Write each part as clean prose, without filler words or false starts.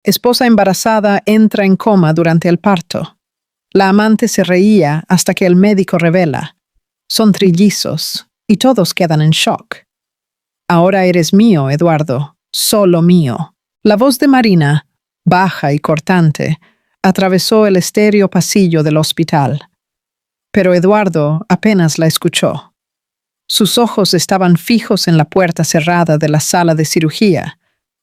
Esposa embarazada entra en coma durante el parto. La amante se reía hasta que el médico revela: son trillizos, y todos quedan en shock. Ahora eres mío, Eduardo, solo mío. La voz de Marina, baja y cortante, atravesó el estéreo pasillo del hospital. Pero Eduardo apenas la escuchó. Sus ojos estaban fijos en la puerta cerrada de la sala de cirugía,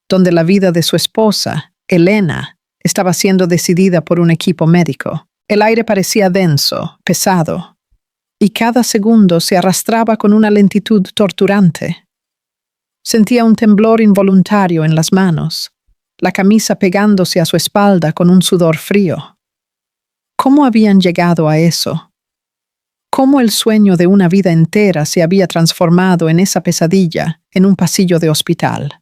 donde la vida de su esposa, Elena, estaba siendo decidida por un equipo médico. El aire parecía denso, pesado, y cada segundo se arrastraba con una lentitud torturante. Sentía un temblor involuntario en las manos, la camisa pegándose a su espalda con un sudor frío. ¿Cómo habían llegado a eso? ¿Cómo el sueño de una vida entera se había transformado en esa pesadilla en un pasillo de hospital?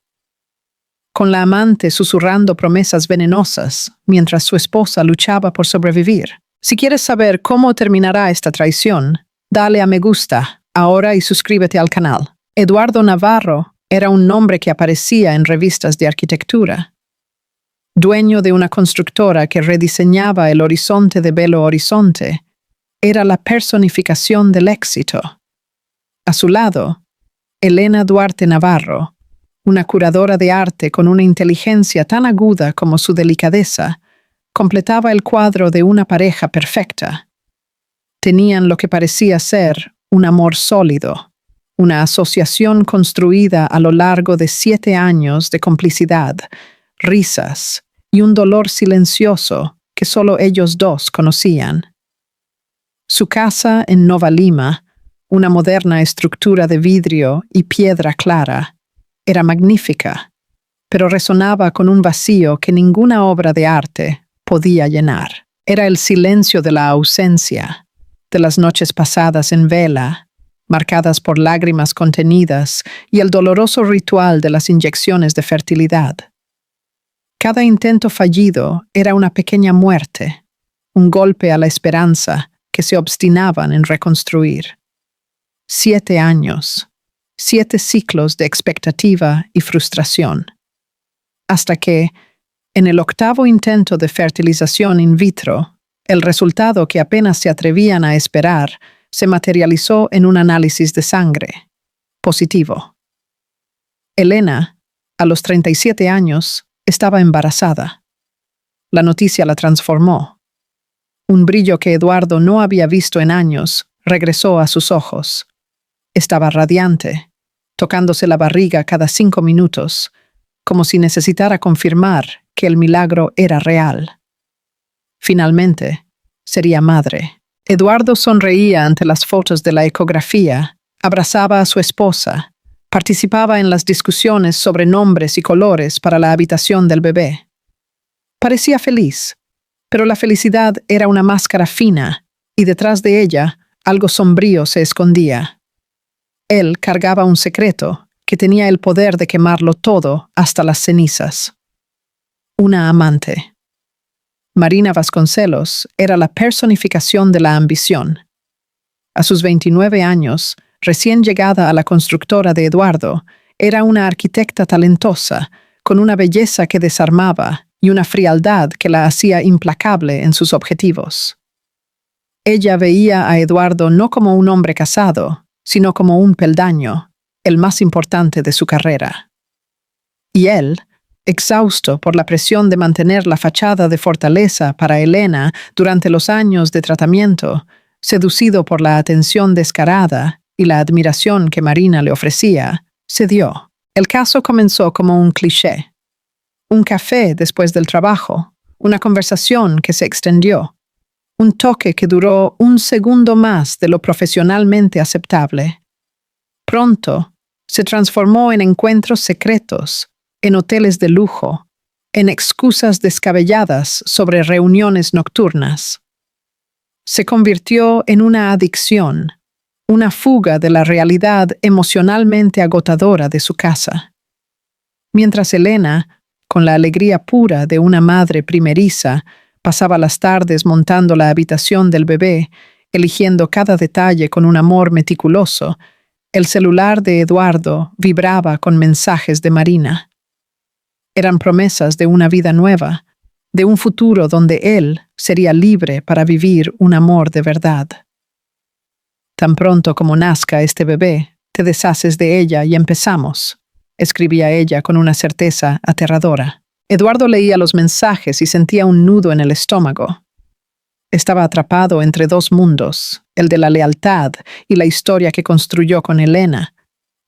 Con la amante susurrando promesas venenosas, mientras su esposa luchaba por sobrevivir. Si quieres saber cómo terminará esta traición, dale a me gusta ahora y suscríbete al canal. Eduardo Navarro era un nombre que aparecía en revistas de arquitectura. Dueño de una constructora que rediseñaba el horizonte de Belo Horizonte, era la personificación del éxito. A su lado, Elena Duarte Navarro, una curadora de arte con una inteligencia tan aguda como su delicadeza, completaba el cuadro de una pareja perfecta. Tenían lo que parecía ser un amor sólido, una asociación construida a lo largo de 7 años de complicidad, risas y un dolor silencioso que solo ellos dos conocían. Su casa en Nova Lima, una moderna estructura de vidrio y piedra clara, era magnífica, pero resonaba con un vacío que ninguna obra de arte podía llenar. Era el silencio de la ausencia, de las noches pasadas en vela, marcadas por lágrimas contenidas, y el doloroso ritual de las inyecciones de fertilidad. Cada intento fallido era una pequeña muerte, un golpe a la esperanza que se obstinaban en reconstruir. 7 años, 7 ciclos de expectativa y frustración. Hasta que, en el 8º intento de fertilización in vitro, el resultado que apenas se atrevían a esperar se materializó en un análisis de sangre. Positivo. Elena, a los 37 años, estaba embarazada. La noticia la transformó. Un brillo que Eduardo no había visto en años regresó a sus ojos. Estaba radiante, tocándose la barriga cada 5 minutos, como si necesitara confirmar que el milagro era real. Finalmente, sería madre. Eduardo sonreía ante las fotos de la ecografía, abrazaba a su esposa, participaba en las discusiones sobre nombres y colores para la habitación del bebé. Parecía feliz, pero la felicidad era una máscara fina, y detrás de ella algo sombrío se escondía. Él cargaba un secreto que tenía el poder de quemarlo todo hasta las cenizas. Una amante. Marina Vasconcelos era la personificación de la ambición. A sus 29 años, recién llegada a la constructora de Eduardo, era una arquitecta talentosa, con una belleza que desarmaba y una frialdad que la hacía implacable en sus objetivos. Ella veía a Eduardo no como un hombre casado, sino como un peldaño, el más importante de su carrera. Y él, exhausto por la presión de mantener la fachada de fortaleza para Elena durante los años de tratamiento, seducido por la atención descarada y la admiración que Marina le ofrecía, cedió. El caso comenzó como un cliché. Un café después del trabajo, una conversación que se extendió, un toque que duró 1 segundo más de lo profesionalmente aceptable. Pronto, se transformó en encuentros secretos, en hoteles de lujo, en excusas descabelladas sobre reuniones nocturnas. Se convirtió en una adicción, una fuga de la realidad emocionalmente agotadora de su casa. Mientras Elena, con la alegría pura de una madre primeriza, pasaba las tardes montando la habitación del bebé, eligiendo cada detalle con un amor meticuloso, el celular de Eduardo vibraba con mensajes de Marina. Eran promesas de una vida nueva, de un futuro donde él sería libre para vivir un amor de verdad. Tan pronto como nazca este bebé, te deshaces de ella y empezamos, escribía ella con una certeza aterradora. Eduardo leía los mensajes y sentía un nudo en el estómago. Estaba atrapado entre dos mundos, el de la lealtad y la historia que construyó con Elena,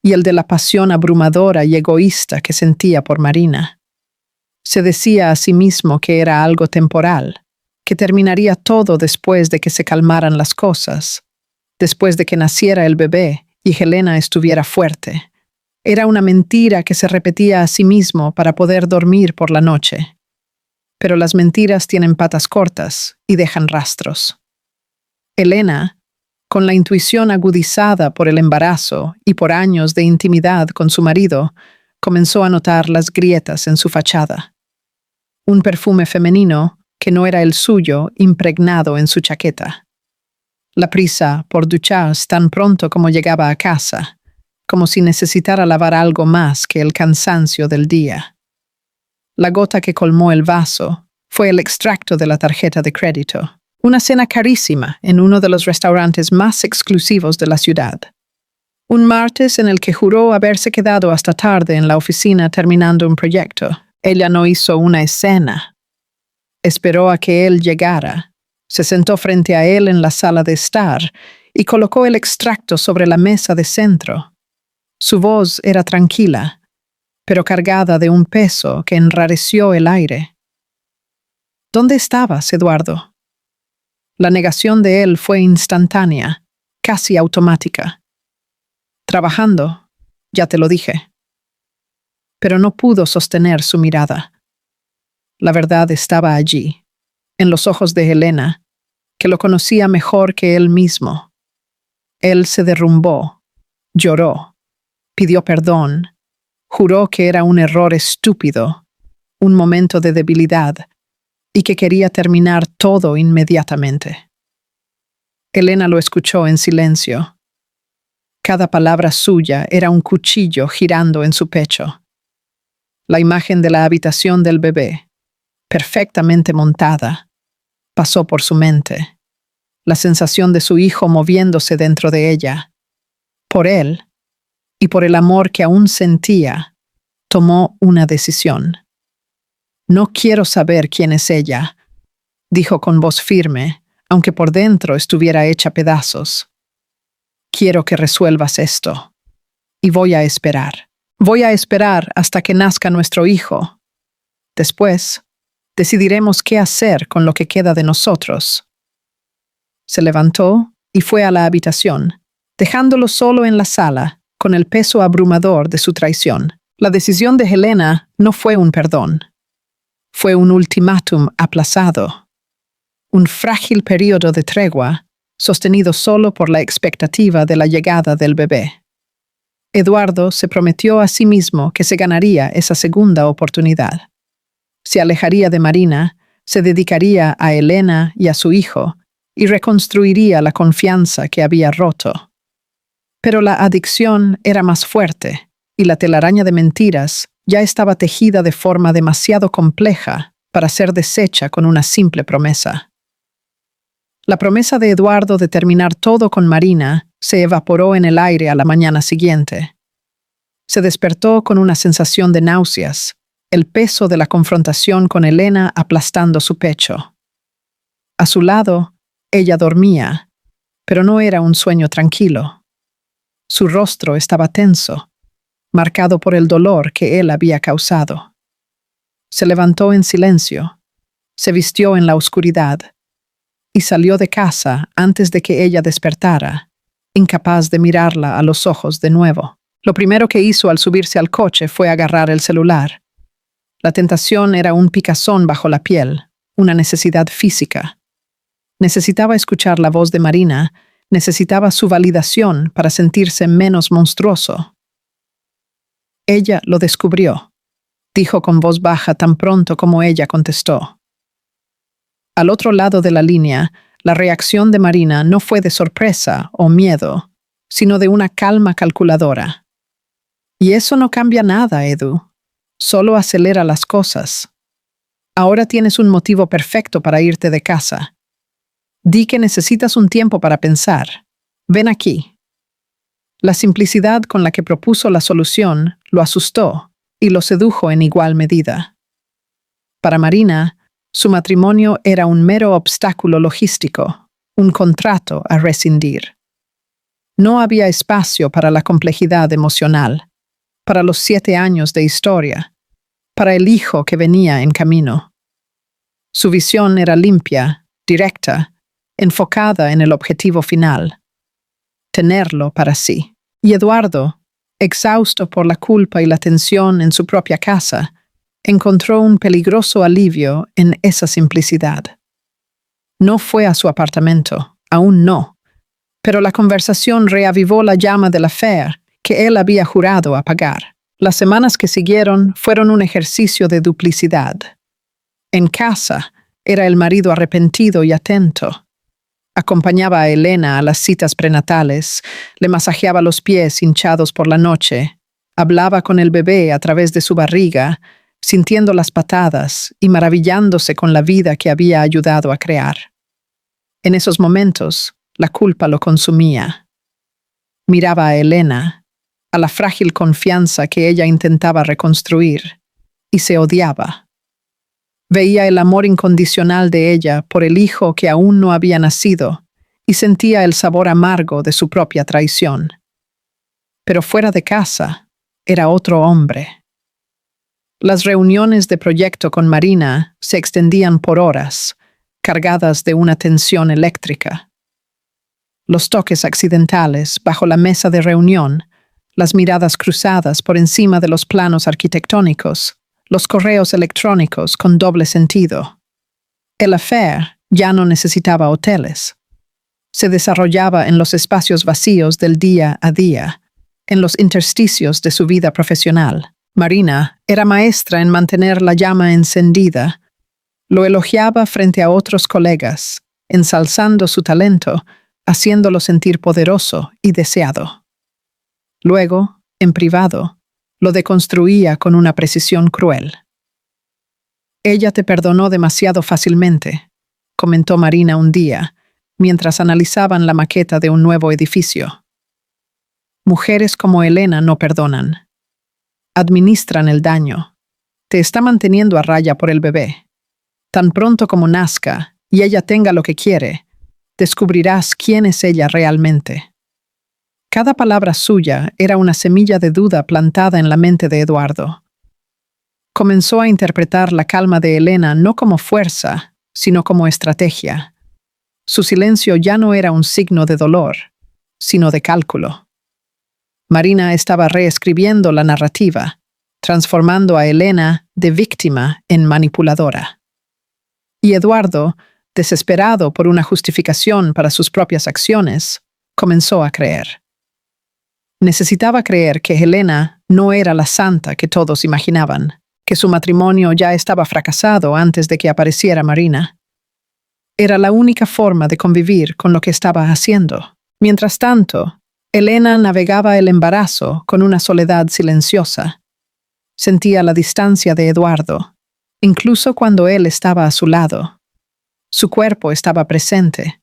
y el de la pasión abrumadora y egoísta que sentía por Marina. Se decía a sí mismo que era algo temporal, que terminaría todo después de que se calmaran las cosas, después de que naciera el bebé y Helena estuviera fuerte. Era una mentira que se repetía a sí mismo para poder dormir por la noche. Pero las mentiras tienen patas cortas y dejan rastros. Elena, con la intuición agudizada por el embarazo y por años de intimidad con su marido, comenzó a notar las grietas en su fachada. Un perfume femenino, que no era el suyo, impregnado en su chaqueta. La prisa por ducharse tan pronto como llegaba a casa, como si necesitara lavar algo más que el cansancio del día. La gota que colmó el vaso fue el extracto de la tarjeta de crédito. Una cena carísima en uno de los restaurantes más exclusivos de la ciudad. Un martes en el que juró haberse quedado hasta tarde en la oficina terminando un proyecto. Ella no hizo una escena. Esperó a que él llegara. Se sentó frente a él en la sala de estar y colocó el extracto sobre la mesa de centro. Su voz era tranquila, pero cargada de un peso que enrareció el aire. ¿Dónde estabas, Eduardo? La negación de él fue instantánea, casi automática. Trabajando, ya te lo dije. Pero no pudo sostener su mirada. La verdad estaba allí, en los ojos de Helena, que lo conocía mejor que él mismo. Él se derrumbó, lloró, pidió perdón, juró que era un error estúpido, un momento de debilidad, y que quería terminar todo inmediatamente. Helena lo escuchó en silencio. Cada palabra suya era un cuchillo girando en su pecho. La imagen de la habitación del bebé, perfectamente montada, pasó por su mente. La sensación de su hijo moviéndose dentro de ella. Por él, y por el amor que aún sentía, tomó una decisión. No quiero saber quién es ella, dijo con voz firme, aunque por dentro estuviera hecha pedazos. Quiero que resuelvas esto. Y voy a esperar. Voy a esperar hasta que nazca nuestro hijo. Después, decidiremos qué hacer con lo que queda de nosotros. Se levantó y fue a la habitación, dejándolo solo en la sala, con el peso abrumador de su traición. La decisión de Helena no fue un perdón. Fue un ultimátum aplazado. Un frágil período de tregua, sostenido solo por la expectativa de la llegada del bebé. Eduardo se prometió a sí mismo que se ganaría esa segunda oportunidad. Se alejaría de Marina, se dedicaría a Elena y a su hijo, y reconstruiría la confianza que había roto. Pero la adicción era más fuerte, y la telaraña de mentiras ya estaba tejida de forma demasiado compleja para ser deshecha con una simple promesa. La promesa de Eduardo de terminar todo con Marina se evaporó en el aire a la mañana siguiente. Se despertó con una sensación de náuseas, el peso de la confrontación con Elena aplastando su pecho. A su lado, ella dormía, pero no era un sueño tranquilo. Su rostro estaba tenso, marcado por el dolor que él había causado. Se levantó en silencio, se vistió en la oscuridad y salió de casa antes de que ella despertara, incapaz de mirarla a los ojos de nuevo. Lo primero que hizo al subirse al coche fue agarrar el celular. La tentación era un picazón bajo la piel, una necesidad física. Necesitaba escuchar la voz de Marina, necesitaba su validación para sentirse menos monstruoso. Ella lo descubrió, dijo con voz baja tan pronto como ella contestó. Al otro lado de la línea, la reacción de Marina no fue de sorpresa o miedo, sino de una calma calculadora. Y eso no cambia nada, Edu. Solo acelera las cosas. Ahora tienes un motivo perfecto para irte de casa. Di que necesitas un tiempo para pensar. Ven aquí. La simplicidad con la que propuso la solución lo asustó y lo sedujo en igual medida. Para Marina, su matrimonio era un mero obstáculo logístico, un contrato a rescindir. No había espacio para la complejidad emocional, para los 7 años de historia, para el hijo que venía en camino. Su visión era limpia, directa, enfocada en el objetivo final: tenerlo para sí. Y Eduardo, exhausto por la culpa y la tensión en su propia casa, encontró un peligroso alivio en esa simplicidad. No fue a su apartamento, aún no, pero la conversación reavivó la llama del affair que él había jurado apagar. Las semanas que siguieron fueron un ejercicio de duplicidad. En casa, era el marido arrepentido y atento. Acompañaba a Elena a las citas prenatales, le masajeaba los pies hinchados por la noche, hablaba con el bebé a través de su barriga, sintiendo las patadas y maravillándose con la vida que había ayudado a crear. En esos momentos, la culpa lo consumía. Miraba a Elena, a la frágil confianza que ella intentaba reconstruir, y se odiaba. Veía el amor incondicional de ella por el hijo que aún no había nacido y sentía el sabor amargo de su propia traición. Pero fuera de casa, era otro hombre. Las reuniones de proyecto con Marina se extendían por horas, cargadas de una tensión eléctrica. Los toques accidentales bajo la mesa de reunión, las miradas cruzadas por encima de los planos arquitectónicos, los correos electrónicos con doble sentido. El affair ya no necesitaba hoteles. Se desarrollaba en los espacios vacíos del día a día, en los intersticios de su vida profesional. Marina era maestra en mantener la llama encendida. Lo elogiaba frente a otros colegas, ensalzando su talento, haciéndolo sentir poderoso y deseado. Luego, en privado, lo deconstruía con una precisión cruel. «Ella te perdonó demasiado fácilmente», comentó Marina un día, mientras analizaban la maqueta de un nuevo edificio. «Mujeres como Elena no perdonan. Administran el daño. Te está manteniendo a raya por el bebé. Tan pronto como nazca y ella tenga lo que quiere, descubrirás quién es ella realmente». Cada palabra suya era una semilla de duda plantada en la mente de Eduardo. Comenzó a interpretar la calma de Elena no como fuerza, sino como estrategia. Su silencio ya no era un signo de dolor, sino de cálculo. Marina estaba reescribiendo la narrativa, transformando a Elena de víctima en manipuladora. Y Eduardo, desesperado por una justificación para sus propias acciones, comenzó a creer. Necesitaba creer que Elena no era la santa que todos imaginaban, que su matrimonio ya estaba fracasado antes de que apareciera Marina. Era la única forma de convivir con lo que estaba haciendo. Mientras tanto, Elena navegaba el embarazo con una soledad silenciosa. Sentía la distancia de Eduardo, incluso cuando él estaba a su lado. Su cuerpo estaba presente,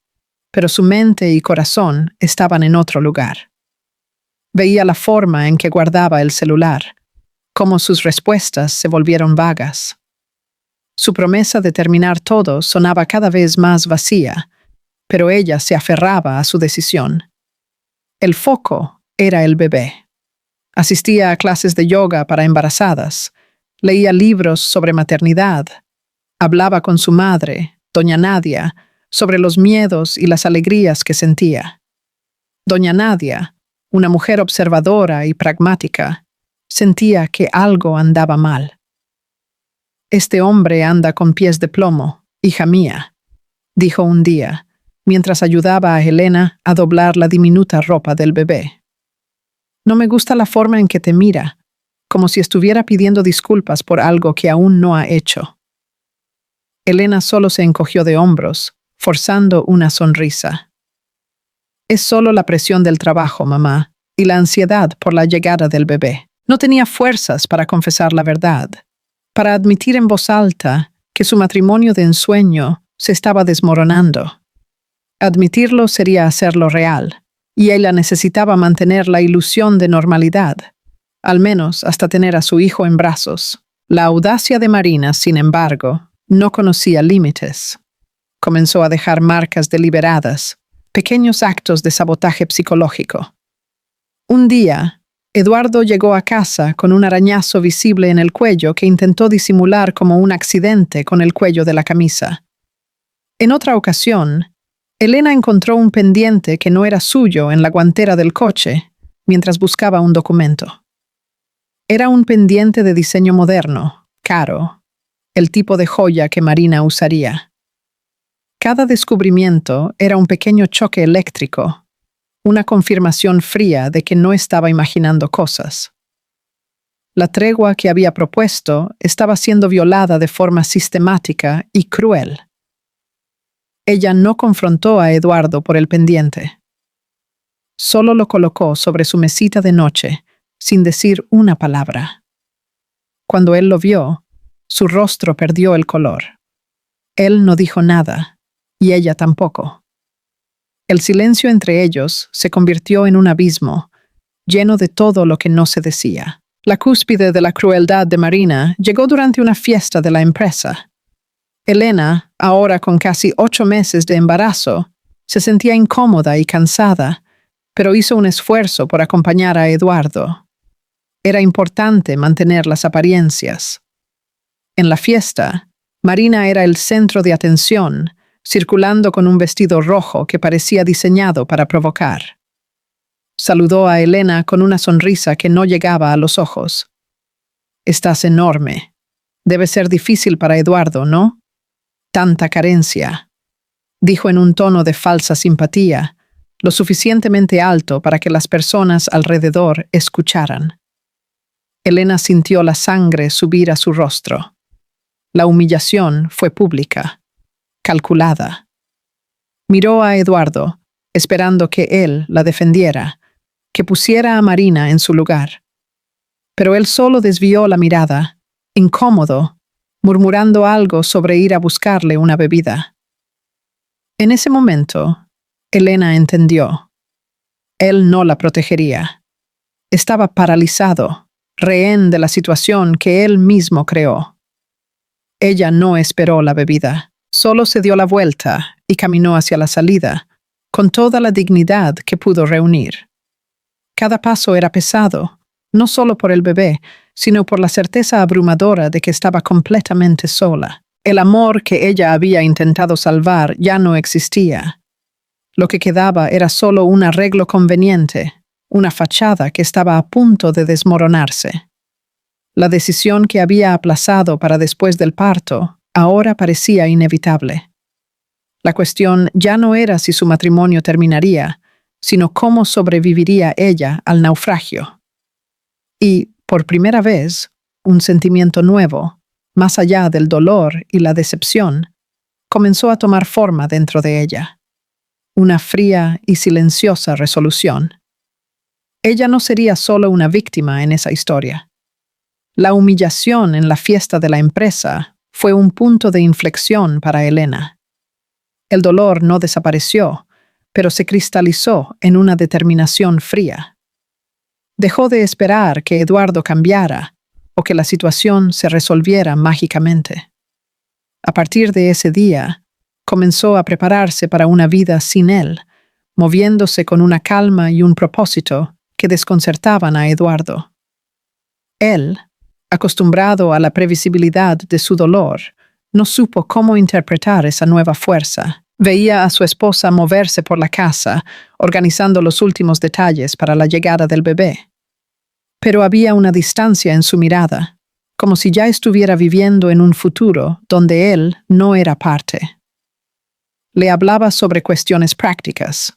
pero su mente y corazón estaban en otro lugar. Veía la forma en que guardaba el celular, cómo sus respuestas se volvieron vagas. Su promesa de terminar todo sonaba cada vez más vacía, pero ella se aferraba a su decisión. El foco era el bebé. Asistía a clases de yoga para embarazadas, leía libros sobre maternidad, hablaba con su madre, doña Nadia, sobre los miedos y las alegrías que sentía. Doña Nadia, una mujer observadora y pragmática, sentía que algo andaba mal. «Este hombre anda con pies de plomo, hija mía», dijo un día, mientras ayudaba a Elena a doblar la diminuta ropa del bebé. «No me gusta la forma en que te mira, como si estuviera pidiendo disculpas por algo que aún no ha hecho». Elena solo se encogió de hombros, forzando una sonrisa. «Es solo la presión del trabajo, mamá, y la ansiedad por la llegada del bebé». No tenía fuerzas para confesar la verdad, para admitir en voz alta que su matrimonio de ensueño se estaba desmoronando. Admitirlo sería hacerlo real, y ella necesitaba mantener la ilusión de normalidad, al menos hasta tener a su hijo en brazos. La audacia de Marina, sin embargo, no conocía límites. Comenzó a dejar marcas deliberadas, pequeños actos de sabotaje psicológico. Un día, Eduardo llegó a casa con un arañazo visible en el cuello que intentó disimular como un accidente con el cuello de la camisa. En otra ocasión, Elena encontró un pendiente que no era suyo en la guantera del coche mientras buscaba un documento. Era un pendiente de diseño moderno, caro, el tipo de joya que Marina usaría. Cada descubrimiento era un pequeño choque eléctrico, una confirmación fría de que no estaba imaginando cosas. La tregua que había propuesto estaba siendo violada de forma sistemática y cruel. Ella no confrontó a Eduardo por el pendiente. Solo lo colocó sobre su mesita de noche, sin decir una palabra. Cuando él lo vio, su rostro perdió el color. Él no dijo nada, y ella tampoco. El silencio entre ellos se convirtió en un abismo, lleno de todo lo que no se decía. La cúspide de la crueldad de Marina llegó durante una fiesta de la empresa. Elena, ahora con casi 8 meses de embarazo, se sentía incómoda y cansada, pero hizo un esfuerzo por acompañar a Eduardo. Era importante mantener las apariencias. En la fiesta, Marina era el centro de atención, circulando con un vestido rojo que parecía diseñado para provocar. Saludó a Elena con una sonrisa que no llegaba a los ojos. «Estás enorme. Debe ser difícil para Eduardo, ¿no? Tanta carencia», dijo en un tono de falsa simpatía, lo suficientemente alto para que las personas alrededor escucharan. Elena sintió la sangre subir a su rostro. La humillación fue pública, calculada. Miró a Eduardo, esperando que él la defendiera, que pusiera a Marina en su lugar. Pero él solo desvió la mirada, incómodo, murmurando algo sobre ir a buscarle una bebida. En ese momento, Elena entendió. Él no la protegería. Estaba paralizado, rehén de la situación que él mismo creó. Ella no esperó la bebida. Solo se dio la vuelta y caminó hacia la salida, con toda la dignidad que pudo reunir. Cada paso era pesado, no solo por el bebé, sino por la certeza abrumadora de que estaba completamente sola. El amor que ella había intentado salvar ya no existía. Lo que quedaba era solo un arreglo conveniente, una fachada que estaba a punto de desmoronarse. La decisión que había aplazado para después del parto ahora parecía inevitable. La cuestión ya no era si su matrimonio terminaría, sino cómo sobreviviría ella al naufragio. Y, por primera vez, un sentimiento nuevo, más allá del dolor y la decepción, comenzó a tomar forma dentro de ella. Una fría y silenciosa resolución. Ella no sería solo una víctima en esa historia. La humillación en la fiesta de la empresa fue un punto de inflexión para Elena. El dolor no desapareció, pero se cristalizó en una determinación fría. Dejó de esperar que Eduardo cambiara o que la situación se resolviera mágicamente. A partir de ese día, comenzó a prepararse para una vida sin él, moviéndose con una calma y un propósito que desconcertaban a Eduardo. Él, acostumbrado a la previsibilidad de su dolor, no supo cómo interpretar esa nueva fuerza. Veía a su esposa moverse por la casa, organizando los últimos detalles para la llegada del bebé. Pero había una distancia en su mirada, como si ya estuviera viviendo en un futuro donde él no era parte. Le hablaba sobre cuestiones prácticas,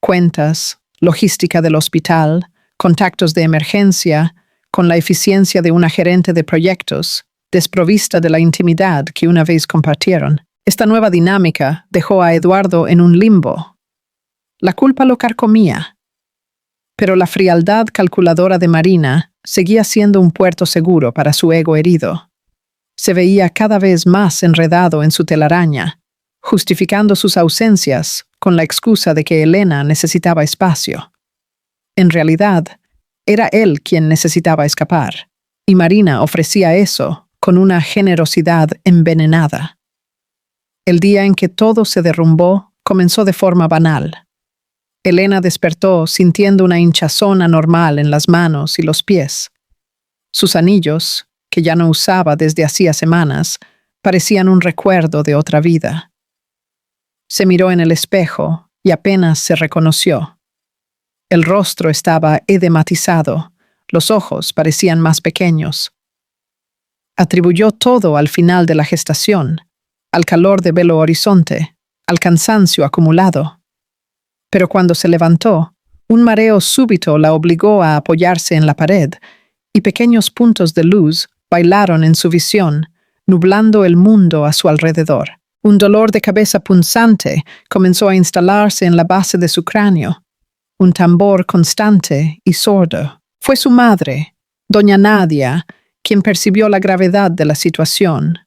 cuentas, logística del hospital, contactos de emergencia, con la eficiencia de una gerente de proyectos, desprovista de la intimidad que una vez compartieron. Esta nueva dinámica dejó a Eduardo en un limbo. La culpa lo carcomía, pero la frialdad calculadora de Marina seguía siendo un puerto seguro para su ego herido. Se veía cada vez más enredado en su telaraña, justificando sus ausencias con la excusa de que Elena necesitaba espacio. En realidad, era él quien necesitaba escapar, y Marina ofrecía eso con una generosidad envenenada. El día en que todo se derrumbó comenzó de forma banal. Elena despertó sintiendo una hinchazón anormal en las manos y los pies. Sus anillos, que ya no usaba desde hacía semanas, parecían un recuerdo de otra vida. Se miró en el espejo y apenas se reconoció. El rostro estaba edematizado, los ojos parecían más pequeños. Atribuyó todo al final de la gestación, al calor de Belo Horizonte, al cansancio acumulado. Pero cuando se levantó, un mareo súbito la obligó a apoyarse en la pared, y pequeños puntos de luz bailaron en su visión, nublando el mundo a su alrededor. Un dolor de cabeza punzante comenzó a instalarse en la base de su cráneo, un tambor constante y sordo. Fue su madre, doña Nadia, quien percibió la gravedad de la situación.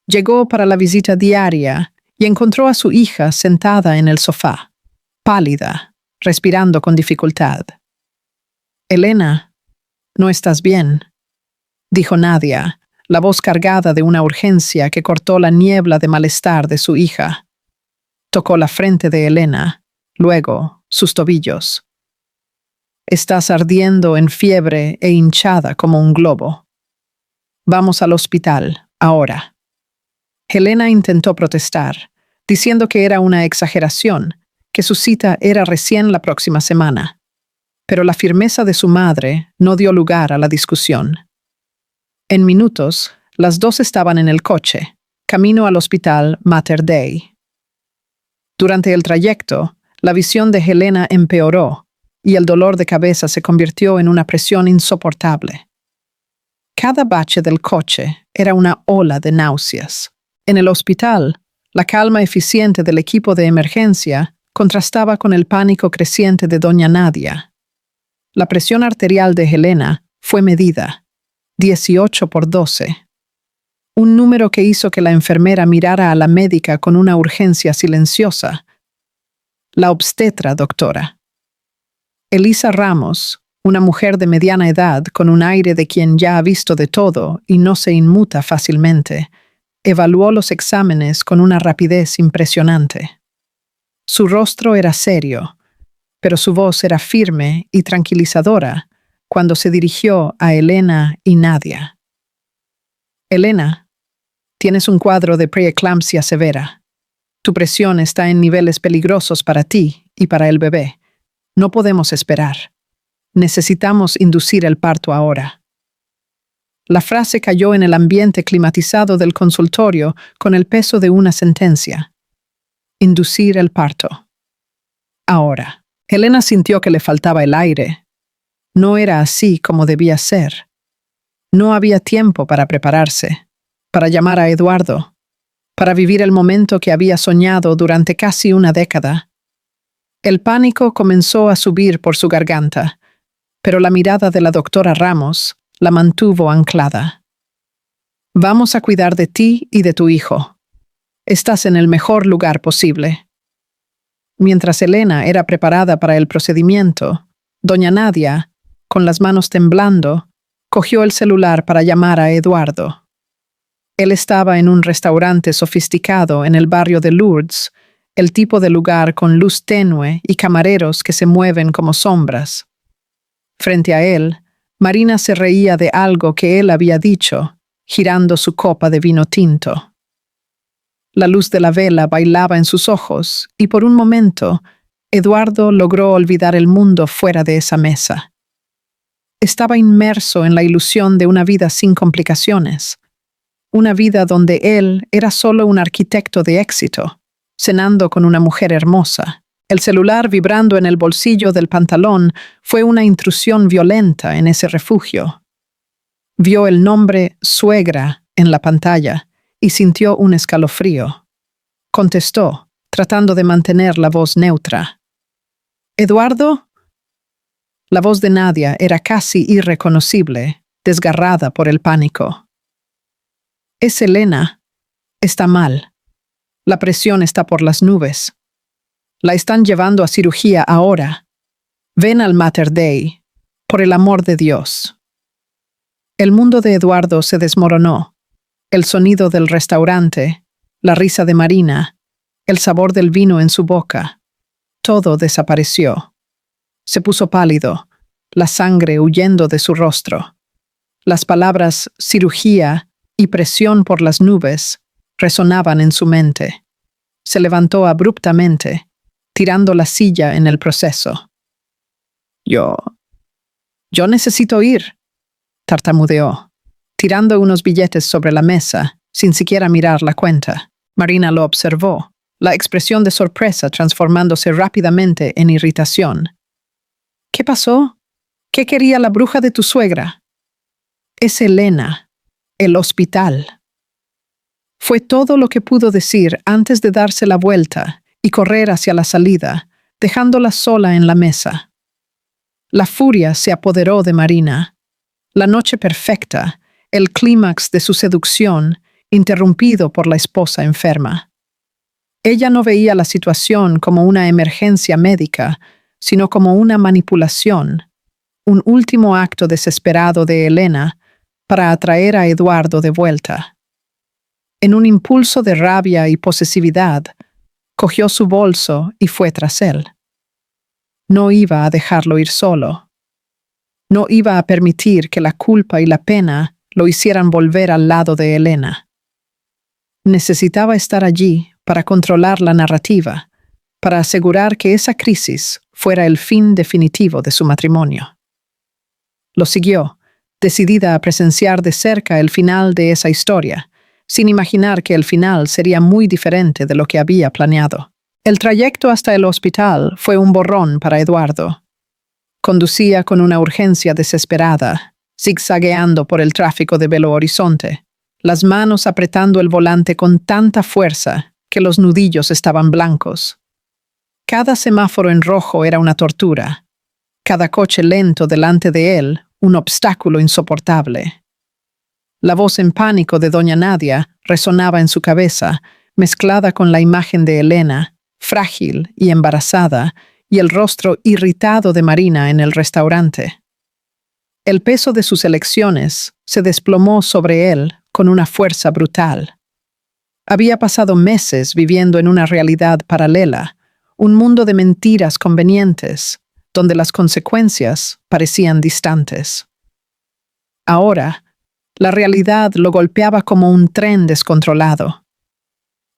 Llegó para la visita diaria y encontró a su hija sentada en el sofá, pálida, respirando con dificultad. «Elena, ¿no estás bien?», dijo Nadia, la voz cargada de una urgencia que cortó la niebla de malestar de su hija. Tocó la frente de Elena, luego sus tobillos. «Estás ardiendo en fiebre e hinchada como un globo. Vamos al hospital, ahora». Helena intentó protestar, diciendo que era una exageración, que su cita era recién la próxima semana. Pero la firmeza de su madre no dio lugar a la discusión. En minutos, las dos estaban en el coche, camino al hospital Mater Dei. Durante el trayecto, la visión de Helena empeoró y el dolor de cabeza se convirtió en una presión insoportable. Cada bache del coche era una ola de náuseas. En el hospital, la calma eficiente del equipo de emergencia contrastaba con el pánico creciente de doña Nadia. La presión arterial de Helena fue medida, 18/12. Un número que hizo que la enfermera mirara a la médica con una urgencia silenciosa. «La obstetra, doctora». Elisa Ramos, una mujer de mediana edad con un aire de quien ya ha visto de todo y no se inmuta fácilmente, evaluó los exámenes con una rapidez impresionante. Su rostro era serio, pero su voz era firme y tranquilizadora cuando se dirigió a Elena y Nadia. «Elena, tienes un cuadro de preeclampsia severa. Tu presión está en niveles peligrosos para ti y para el bebé. No podemos esperar. Necesitamos inducir el parto ahora». La frase cayó en el ambiente climatizado del consultorio con el peso de una sentencia. Inducir el parto. Ahora. Helena sintió que le faltaba el aire. No era así como debía ser. No había tiempo para prepararse, para llamar a Eduardo, para vivir el momento que había soñado durante casi una década. El pánico comenzó a subir por su garganta, pero la mirada de la doctora Ramos la mantuvo anclada. «Vamos a cuidar de ti y de tu hijo. Estás en el mejor lugar posible». Mientras Elena era preparada para el procedimiento, doña Nadia, con las manos temblando, cogió el celular para llamar a Eduardo. Él estaba en un restaurante sofisticado en el barrio de Lourdes, el tipo de lugar con luz tenue y camareros que se mueven como sombras. Frente a él, Marina se reía de algo que él había dicho, girando su copa de vino tinto. La luz de la vela bailaba en sus ojos y por un momento Eduardo logró olvidar el mundo fuera de esa mesa. Estaba inmerso en la ilusión de una vida sin complicaciones, una vida donde él era solo un arquitecto de éxito, cenando con una mujer hermosa. El celular vibrando en el bolsillo del pantalón fue una intrusión violenta en ese refugio. Vio el nombre suegra en la pantalla y sintió un escalofrío. Contestó, tratando de mantener la voz neutra. «¿Eduardo?». La voz de Nadia era casi irreconocible, desgarrada por el pánico. Es Elena. Está mal. La presión está por las nubes. La están llevando a cirugía ahora. Ven al Mater Dei, por el amor de Dios. El mundo de Eduardo se desmoronó. El sonido del restaurante, la risa de Marina, el sabor del vino en su boca. Todo desapareció. Se puso pálido, la sangre huyendo de su rostro. Las palabras cirugía y presión por las nubes resonaban en su mente. Se levantó abruptamente, tirando la silla en el proceso. Yo necesito ir, tartamudeó, tirando unos billetes sobre la mesa, sin siquiera mirar la cuenta. Marina lo observó, la expresión de sorpresa transformándose rápidamente en irritación. ¿Qué pasó? ¿Qué quería la bruja de tu suegra? Es Elena, el hospital. Fue todo lo que pudo decir antes de darse la vuelta y correr hacia la salida, dejándola sola en la mesa. La furia se apoderó de Marina. La noche perfecta, el clímax de su seducción, interrumpido por la esposa enferma. Ella no veía la situación como una emergencia médica, sino como una manipulación, un último acto desesperado de Elena para atraer a Eduardo de vuelta. En un impulso de rabia y posesividad, cogió su bolso y fue tras él. No iba a dejarlo ir solo. No iba a permitir que la culpa y la pena lo hicieran volver al lado de Elena. Necesitaba estar allí para controlar la narrativa, para asegurar que esa crisis fuera el fin definitivo de su matrimonio. Lo siguió, decidida a presenciar de cerca el final de esa historia, sin imaginar que el final sería muy diferente de lo que había planeado. El trayecto hasta el hospital fue un borrón para Eduardo. Conducía con una urgencia desesperada, zigzagueando por el tráfico de Belo Horizonte, las manos apretando el volante con tanta fuerza que los nudillos estaban blancos. Cada semáforo en rojo era una tortura, cada coche lento delante de él un obstáculo insoportable. La voz en pánico de doña Nadia resonaba en su cabeza, mezclada con la imagen de Elena, frágil y embarazada, y el rostro irritado de Marina en el restaurante. El peso de sus elecciones se desplomó sobre él con una fuerza brutal. Había pasado meses viviendo en una realidad paralela, un mundo de mentiras convenientes, donde las consecuencias parecían distantes. Ahora, la realidad lo golpeaba como un tren descontrolado.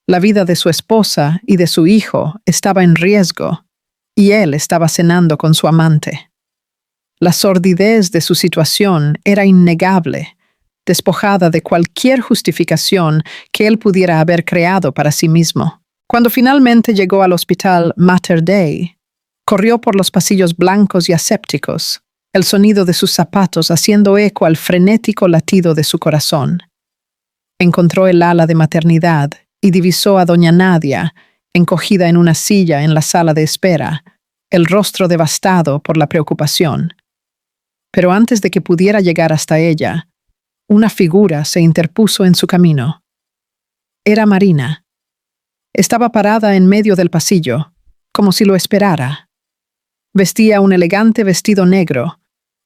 La vida de su esposa y de su hijo estaba en riesgo, y él estaba cenando con su amante. La sordidez de su situación era innegable, despojada de cualquier justificación que él pudiera haber creado para sí mismo. Cuando finalmente llegó al hospital Mater Dei, corrió por los pasillos blancos y asépticos, el sonido de sus zapatos haciendo eco al frenético latido de su corazón. Encontró el ala de maternidad y divisó a doña Nadia, encogida en una silla en la sala de espera, el rostro devastado por la preocupación. Pero antes de que pudiera llegar hasta ella, una figura se interpuso en su camino. Era Marina. Estaba parada en medio del pasillo, como si lo esperara. Vestía un elegante vestido negro,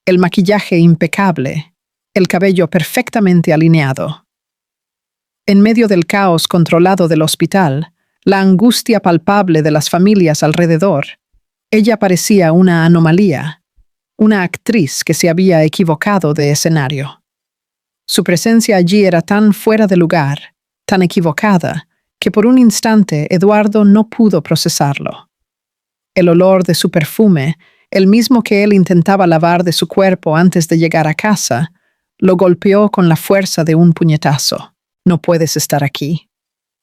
el maquillaje impecable, el cabello perfectamente alineado. En medio del caos controlado del hospital, la angustia palpable de las familias alrededor, ella parecía una anomalía, una actriz que se había equivocado de escenario. Su presencia allí era tan fuera de lugar, tan equivocada, que por un instante Eduardo no pudo procesarlo. El olor de su perfume, el mismo que él intentaba lavar de su cuerpo antes de llegar a casa, lo golpeó con la fuerza de un puñetazo. «No puedes estar aquí»,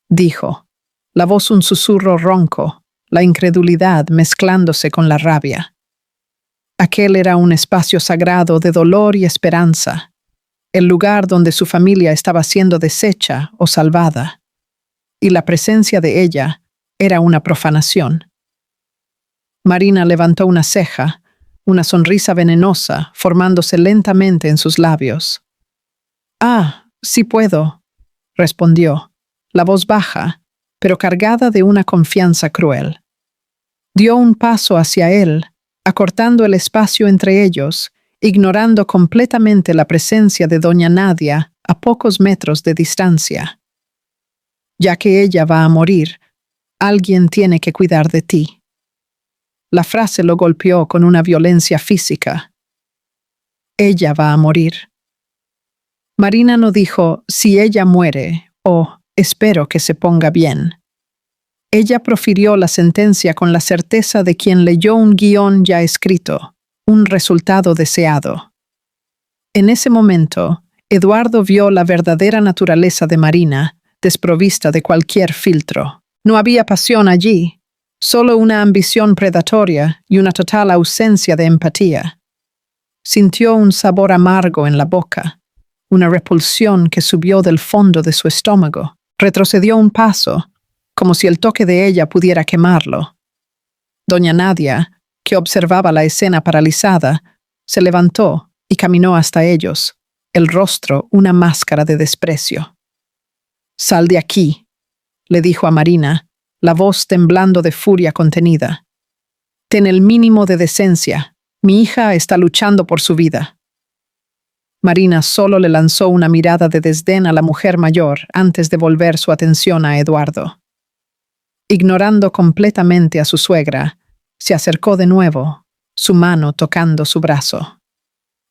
dijo, la voz un susurro ronco, la incredulidad mezclándose con la rabia. Aquel era un espacio sagrado de dolor y esperanza, el lugar donde su familia estaba siendo deshecha o salvada, y la presencia de ella era una profanación. Marina levantó una ceja, una sonrisa venenosa formándose lentamente en sus labios. «Ah, sí puedo», respondió, la voz baja, pero cargada de una confianza cruel. Dio un paso hacia él, acortando el espacio entre ellos, ignorando completamente la presencia de doña Nadia a pocos metros de distancia. «Ya que ella va a morir, alguien tiene que cuidar de ti». La frase lo golpeó con una violencia física. Ella va a morir. Marina no dijo «si ella muere» o «espero que se ponga bien». Ella profirió la sentencia con la certeza de quien leyó un guión ya escrito, un resultado deseado. En ese momento, Eduardo vio la verdadera naturaleza de Marina, desprovista de cualquier filtro. No había pasión allí, solo una ambición predatoria y una total ausencia de empatía. Sintió un sabor amargo en la boca, una repulsión que subió del fondo de su estómago. Retrocedió un paso, como si el toque de ella pudiera quemarlo. Doña Nadia, que observaba la escena paralizada, se levantó y caminó hasta ellos, el rostro una máscara de desprecio. «Sal de aquí», le dijo a Marina, la voz temblando de furia contenida. «Ten el mínimo de decencia. Mi hija está luchando por su vida». Marina solo le lanzó una mirada de desdén a la mujer mayor antes de volver su atención a Eduardo. Ignorando completamente a su suegra, se acercó de nuevo, su mano tocando su brazo.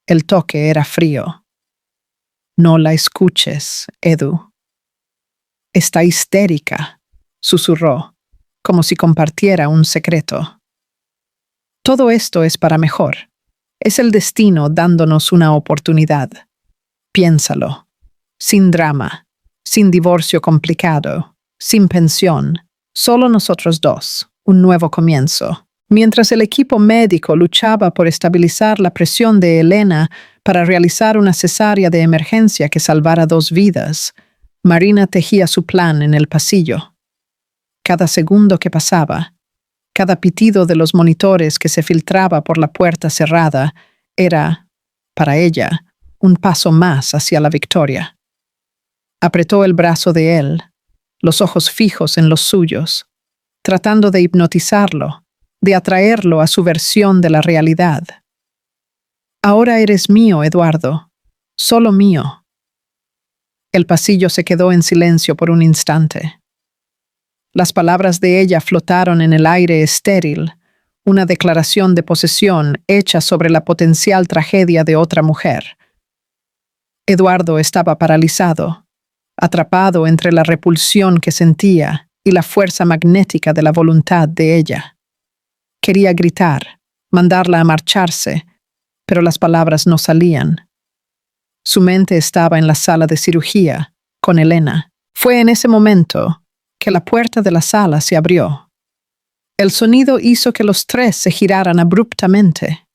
El toque era frío. «No la escuches, Edu». «Está histérica», susurró, como si compartiera un secreto. «Todo esto es para mejor. Es el destino dándonos una oportunidad. Piénsalo. Sin drama, sin divorcio complicado, sin pensión. Solo nosotros dos, un nuevo comienzo». Mientras el equipo médico luchaba por estabilizar la presión de Elena para realizar una cesárea de emergencia que salvara 2 vidas, Marina tejía su plan en el pasillo. Cada segundo que pasaba, cada pitido de los monitores que se filtraba por la puerta cerrada, era, para ella, un paso más hacia la victoria. Apretó el brazo de él, los ojos fijos en los suyos, tratando de hipnotizarlo, de atraerlo a su versión de la realidad. «Ahora eres mío, Eduardo, solo mío». El pasillo se quedó en silencio por un instante. Las palabras de ella flotaron en el aire estéril, una declaración de posesión hecha sobre la potencial tragedia de otra mujer. Eduardo estaba paralizado, atrapado entre la repulsión que sentía y la fuerza magnética de la voluntad de ella. Quería gritar, mandarla a marcharse, pero las palabras no salían. Su mente estaba en la sala de cirugía, con Elena. Fue en ese momento que la puerta de la sala se abrió. El sonido hizo que los 3 se giraran abruptamente.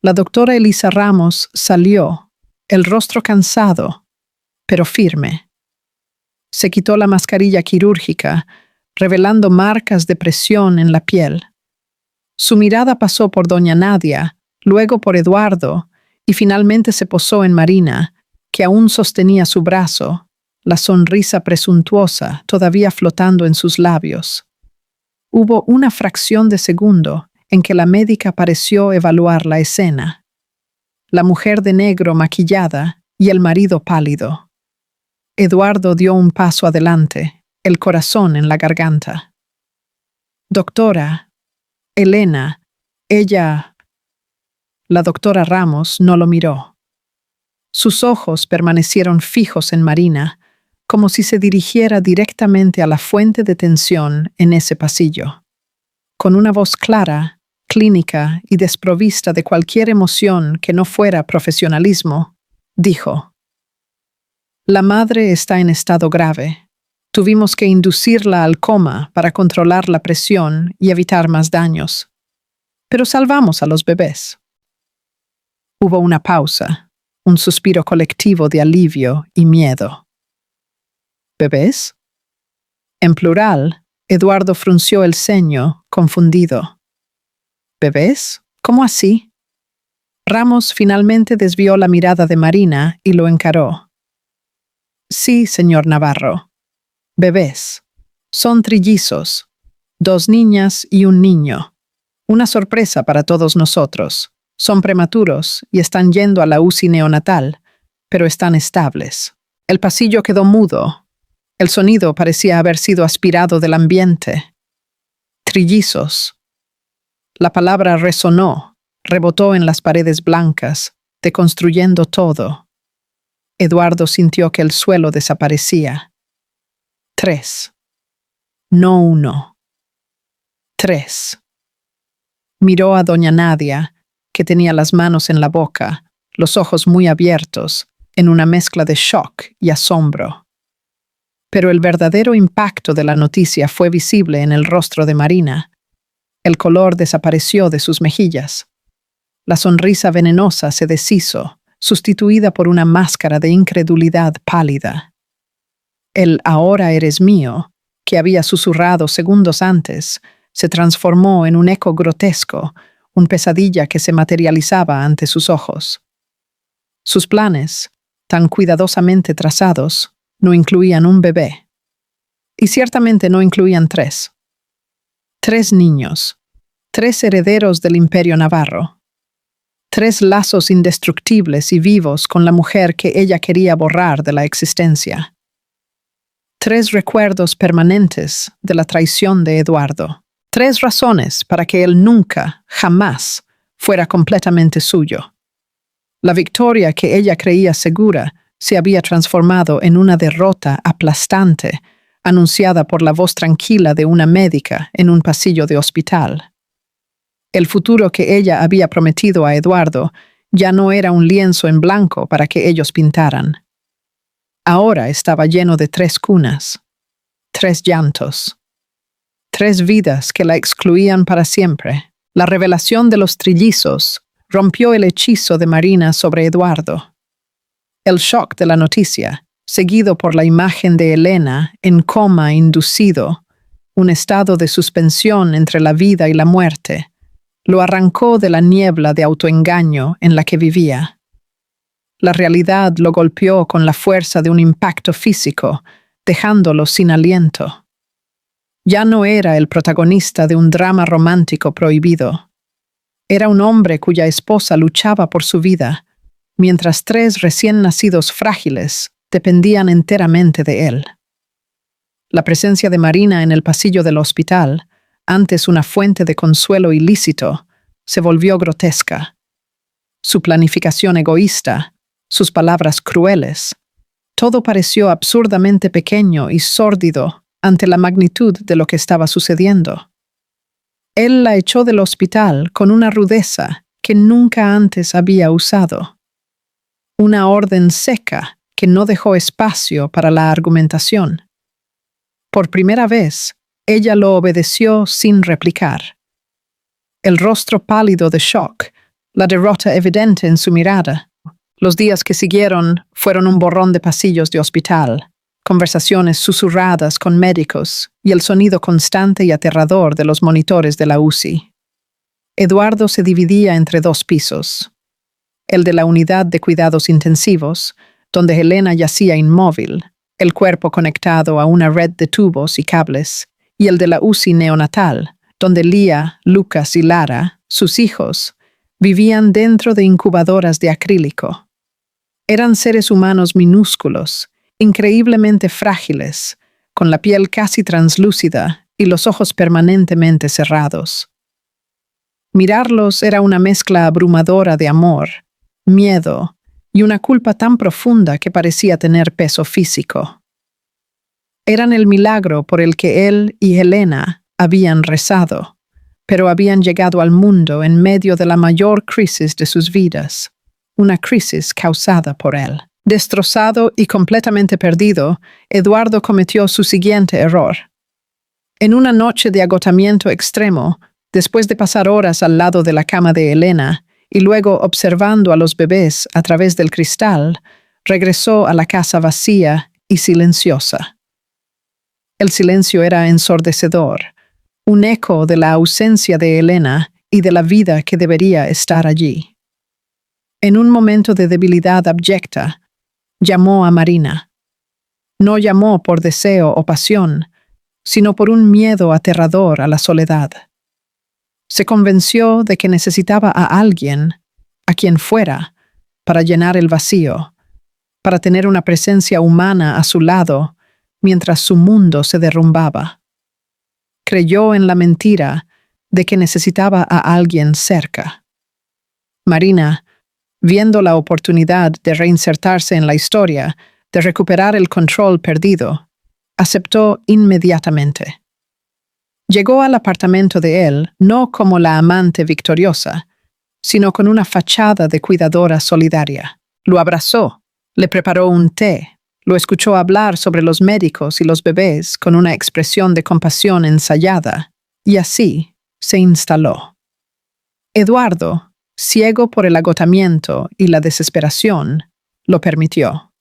La doctora Elisa Ramos salió, el rostro cansado, pero firme. Se quitó la mascarilla quirúrgica, revelando marcas de presión en la piel. Su mirada pasó por doña Nadia, luego por Eduardo, y finalmente se posó en Marina, que aún sostenía su brazo, la sonrisa presuntuosa todavía flotando en sus labios. Hubo una fracción de segundo en que la médica pareció evaluar la escena. La mujer de negro maquillada y el marido pálido. Eduardo dio un paso adelante, el corazón en la garganta. «Doctora, Elena, ella...». La doctora Ramos no lo miró. Sus ojos permanecieron fijos en Marina, como si se dirigiera directamente a la fuente de tensión en ese pasillo. Con una voz clara, clínica y desprovista de cualquier emoción que no fuera profesionalismo, dijo: «La madre está en estado grave. Tuvimos que inducirla al coma para controlar la presión y evitar más daños. Pero salvamos a los bebés». Hubo una pausa, un suspiro colectivo de alivio y miedo. «¿Bebés?». En plural, Eduardo frunció el ceño, confundido. «¿Bebés? ¿Cómo así? Ramos finalmente desvió la mirada de Marina y lo encaró. Sí, señor Navarro. Bebés. Son trillizos. 2 niñas y un niño. Una sorpresa para todos nosotros. Son prematuros y están yendo a la UCI neonatal, pero están estables. El pasillo quedó mudo. El sonido parecía haber sido aspirado del ambiente. Trillizos. La palabra resonó, rebotó en las paredes blancas, deconstruyendo todo. Eduardo sintió que el suelo desaparecía. 3. No 1. 3. Miró a doña Nadia, que tenía las manos en la boca, los ojos muy abiertos, en una mezcla de shock y asombro. Pero el verdadero impacto de la noticia fue visible en el rostro de Marina. El color desapareció de sus mejillas. La sonrisa venenosa se deshizo, sustituida por una máscara de incredulidad pálida. El "ahora eres mío", que había susurrado segundos antes, se transformó en un eco grotesco, una pesadilla que se materializaba ante sus ojos. Sus planes, tan cuidadosamente trazados, no incluían un bebé. Y ciertamente no incluían 3. 3 niños, 3 herederos del Imperio Navarro. 3 lazos indestructibles y vivos con la mujer que ella quería borrar de la existencia. 3 recuerdos permanentes de la traición de Eduardo. 3 razones para que él nunca, jamás, fuera completamente suyo. La victoria que ella creía segura se había transformado en una derrota aplastante, anunciada por la voz tranquila de una médica en un pasillo de hospital. El futuro que ella había prometido a Eduardo ya no era un lienzo en blanco para que ellos pintaran. Ahora estaba lleno de 3 cunas, 3 llantos, 3 vidas que la excluían para siempre. La revelación de los trillizos rompió el hechizo de Marina sobre Eduardo. El shock de la noticia, seguido por la imagen de Elena en coma inducido, un estado de suspensión entre la vida y la muerte, lo arrancó de la niebla de autoengaño en la que vivía. La realidad lo golpeó con la fuerza de un impacto físico, dejándolo sin aliento. Ya no era el protagonista de un drama romántico prohibido. Era un hombre cuya esposa luchaba por su vida, mientras 3 recién nacidos frágiles dependían enteramente de él. La presencia de Marina en el pasillo del hospital, antes una fuente de consuelo ilícito, se volvió grotesca. Su planificación egoísta, sus palabras crueles, todo pareció absurdamente pequeño y sórdido ante la magnitud de lo que estaba sucediendo. Él la echó del hospital con una rudeza que nunca antes había usado. Una orden seca que no dejó espacio para la argumentación. Por primera vez, ella lo obedeció sin replicar. El rostro pálido de shock, la derrota evidente en su mirada. Los días que siguieron fueron un borrón de pasillos de hospital, conversaciones susurradas con médicos y el sonido constante y aterrador de los monitores de la UCI. Eduardo se dividía entre 2 pisos. El de la unidad de cuidados intensivos, donde Elena yacía inmóvil, el cuerpo conectado a una red de tubos y cables, y el de la UCI neonatal, donde Lía, Lucas y Lara, sus hijos, vivían dentro de incubadoras de acrílico. Eran seres humanos minúsculos, increíblemente frágiles, con la piel casi translúcida y los ojos permanentemente cerrados. Mirarlos era una mezcla abrumadora de amor, miedo y una culpa tan profunda que parecía tener peso físico. Eran el milagro por el que él y Elena habían rezado, pero habían llegado al mundo en medio de la mayor crisis de sus vidas, una crisis causada por él. Destrozado y completamente perdido, Eduardo cometió su siguiente error. En una noche de agotamiento extremo, después de pasar horas al lado de la cama de Elena y luego observando a los bebés a través del cristal, regresó a la casa vacía y silenciosa. El silencio era ensordecedor, un eco de la ausencia de Elena y de la vida que debería estar allí. En un momento de debilidad abyecta, llamó a Marina. No llamó por deseo o pasión, sino por un miedo aterrador a la soledad. Se convenció de que necesitaba a alguien, a quien fuera, para llenar el vacío, para tener una presencia humana a su lado mientras su mundo se derrumbaba. Creyó en la mentira de que necesitaba a alguien cerca. Marina, viendo la oportunidad de reinsertarse en la historia, de recuperar el control perdido, aceptó inmediatamente. Llegó al apartamento de él no como la amante victoriosa, sino con una fachada de cuidadora solidaria. Lo abrazó, le preparó un té, lo escuchó hablar sobre los médicos y los bebés con una expresión de compasión ensayada, y así se instaló. Eduardo, ciego por el agotamiento y la desesperación, lo permitió.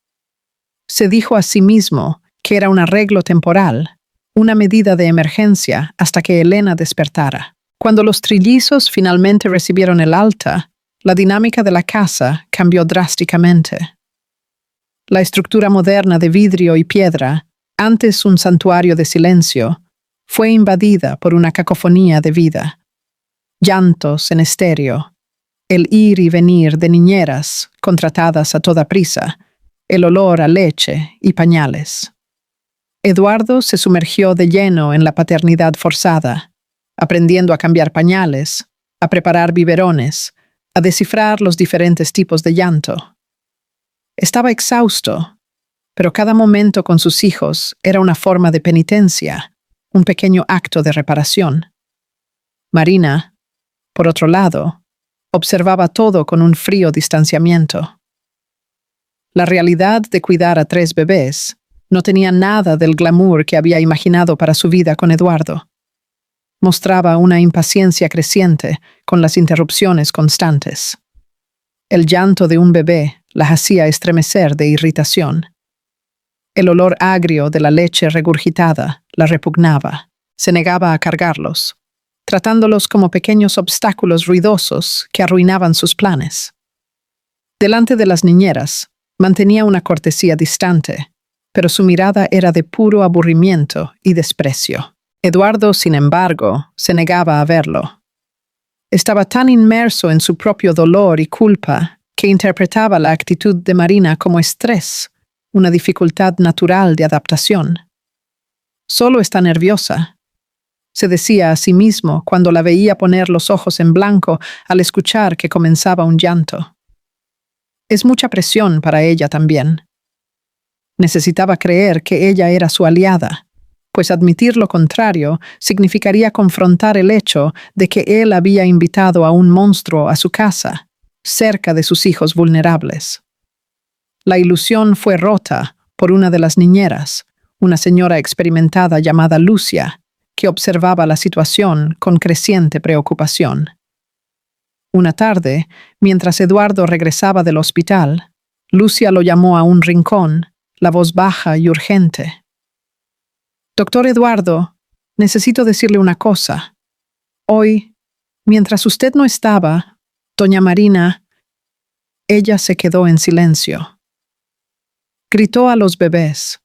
Se dijo a sí mismo que era un arreglo temporal, una medida de emergencia hasta que Elena despertara. Cuando los trillizos finalmente recibieron el alta, la dinámica de la casa cambió drásticamente. La estructura moderna de vidrio y piedra, antes un santuario de silencio, fue invadida por una cacofonía de vida. Llantos en estéreo, el ir y venir de niñeras contratadas a toda prisa, el olor a leche y pañales. Eduardo se sumergió de lleno en la paternidad forzada, aprendiendo a cambiar pañales, a preparar biberones, a descifrar los diferentes tipos de llanto. Estaba exhausto, pero cada momento con sus hijos era una forma de penitencia, un pequeño acto de reparación. Marina, por otro lado, observaba todo con un frío distanciamiento. La realidad de cuidar a 3 bebés no tenía nada del glamour que había imaginado para su vida con Eduardo. Mostraba una impaciencia creciente con las interrupciones constantes. El llanto de un bebé la hacía estremecer de irritación. El olor agrio de la leche regurgitada la repugnaba. Se negaba a cargarlos, tratándolos como pequeños obstáculos ruidosos que arruinaban sus planes. Delante de las niñeras, mantenía una cortesía distante, pero su mirada era de puro aburrimiento y desprecio. Eduardo, sin embargo, se negaba a verlo. Estaba tan inmerso en su propio dolor y culpa que interpretaba la actitud de Marina como estrés, una dificultad natural de adaptación. Solo está nerviosa, se decía a sí mismo cuando la veía poner los ojos en blanco al escuchar que comenzaba un llanto. Es mucha presión para ella también. Necesitaba creer que ella era su aliada, pues admitir lo contrario significaría confrontar el hecho de que él había invitado a un monstruo a su casa, cerca de sus hijos vulnerables. La ilusión fue rota por una de las niñeras, una señora experimentada llamada Lucia, que observaba la situación con creciente preocupación. Una tarde, mientras Eduardo regresaba del hospital, Lucia lo llamó a un rincón, la voz baja y urgente. «Doctor Eduardo, necesito decirle una cosa. Hoy, mientras usted no estaba, doña Marina...» Ella se quedó en silencio. Gritó a los bebés.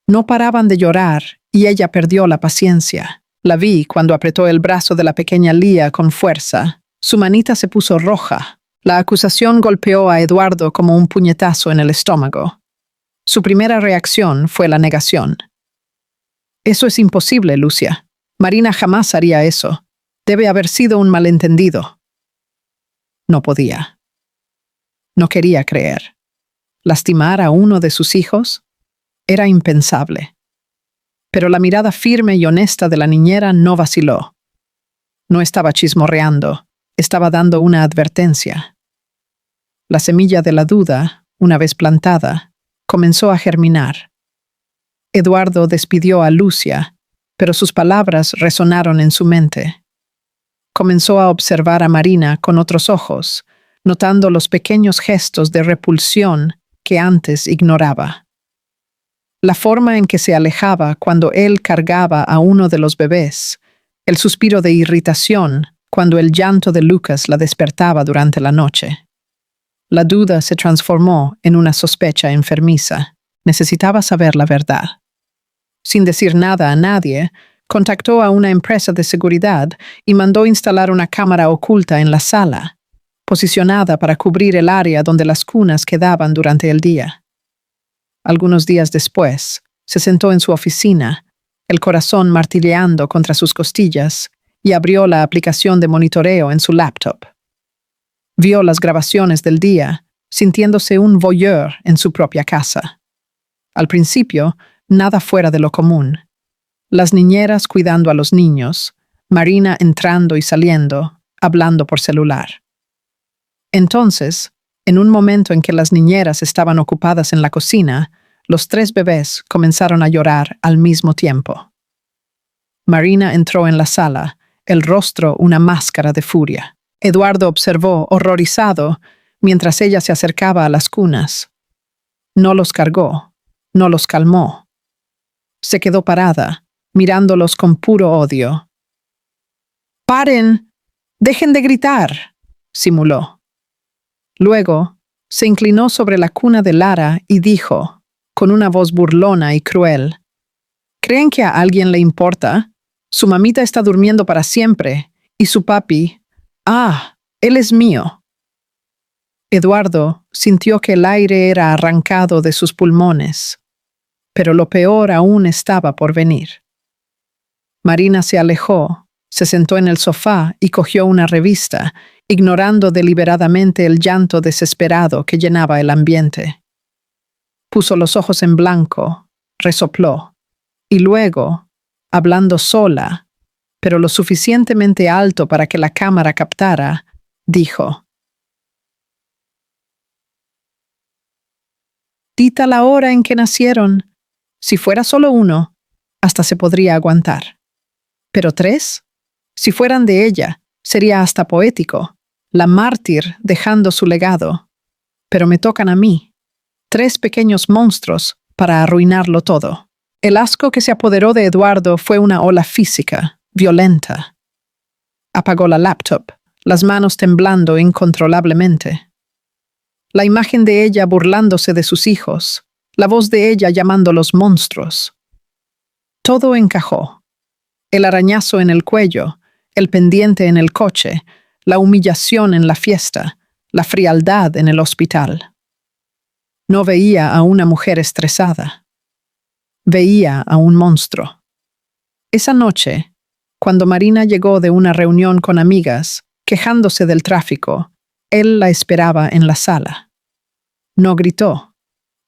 No paraban de llorar y ella perdió la paciencia. La vi cuando apretó el brazo de la pequeña Lía con fuerza. Su manita se puso roja. La acusación golpeó a Eduardo como un puñetazo en el estómago. Su primera reacción fue la negación. «Eso es imposible, Lucia. Marina jamás haría eso. Debe haber sido un malentendido». No podía. No quería creer. ¿Lastimar a uno de sus hijos? Era impensable. Pero la mirada firme y honesta de la niñera no vaciló. No estaba chismorreando, estaba dando una advertencia. La semilla de la duda, una vez plantada, comenzó a germinar. Eduardo despidió a Lucia, pero sus palabras resonaron en su mente. Comenzó a observar a Marina con otros ojos, notando los pequeños gestos de repulsión que antes ignoraba. La forma en que se alejaba cuando él cargaba a uno de los bebés, el suspiro de irritación, cuando el llanto de Lucas la despertaba durante la noche. La duda se transformó en una sospecha enfermiza. Necesitaba saber la verdad. Sin decir nada a nadie, contactó a una empresa de seguridad y mandó instalar una cámara oculta en la sala, posicionada para cubrir el área donde las cunas quedaban durante el día. Algunos días después, se sentó en su oficina, el corazón martilleando contra sus costillas, y abrió la aplicación de monitoreo en su laptop. Vio las grabaciones del día, sintiéndose un voyeur en su propia casa. Al principio, nada fuera de lo común. Las niñeras cuidando a los niños, Marina entrando y saliendo, hablando por celular. Entonces, en un momento en que las niñeras estaban ocupadas en la cocina, los 3 bebés comenzaron a llorar al mismo tiempo. Marina entró en la sala, el rostro una máscara de furia. Eduardo observó, horrorizado, mientras ella se acercaba a las cunas. No los cargó, no los calmó. Se quedó parada, mirándolos con puro odio. «¡Paren! ¡Dejen de gritar!», simuló. Luego, se inclinó sobre la cuna de Lara y dijo, con una voz burlona y cruel, «¿Creen que a alguien le importa? Su mamita está durmiendo para siempre, y su papi, él es mío». Eduardo sintió que el aire era arrancado de sus pulmones, pero lo peor aún estaba por venir. Marina se alejó, se sentó en el sofá y cogió una revista, ignorando deliberadamente el llanto desesperado que llenaba el ambiente. Puso los ojos en blanco, resopló, y luego, hablando sola, pero lo suficientemente alto para que la cámara captara, dijo: «Dita la hora en que nacieron. Si fuera solo uno, hasta se podría aguantar. Pero 3, si fueran de ella, sería hasta poético, la mártir dejando su legado. Pero me tocan a mí, 3 pequeños monstruos para arruinarlo todo». El asco que se apoderó de Eduardo fue una ola física, violenta. Apagó la laptop, las manos temblando incontrolablemente. La imagen de ella burlándose de sus hijos, la voz de ella llamándolos monstruos. Todo encajó. El arañazo en el cuello, el pendiente en el coche, la humillación en la fiesta, la frialdad en el hospital. No veía a una mujer estresada. Veía a un monstruo. Esa noche, cuando Marina llegó de una reunión con amigas, quejándose del tráfico, él la esperaba en la sala. No gritó.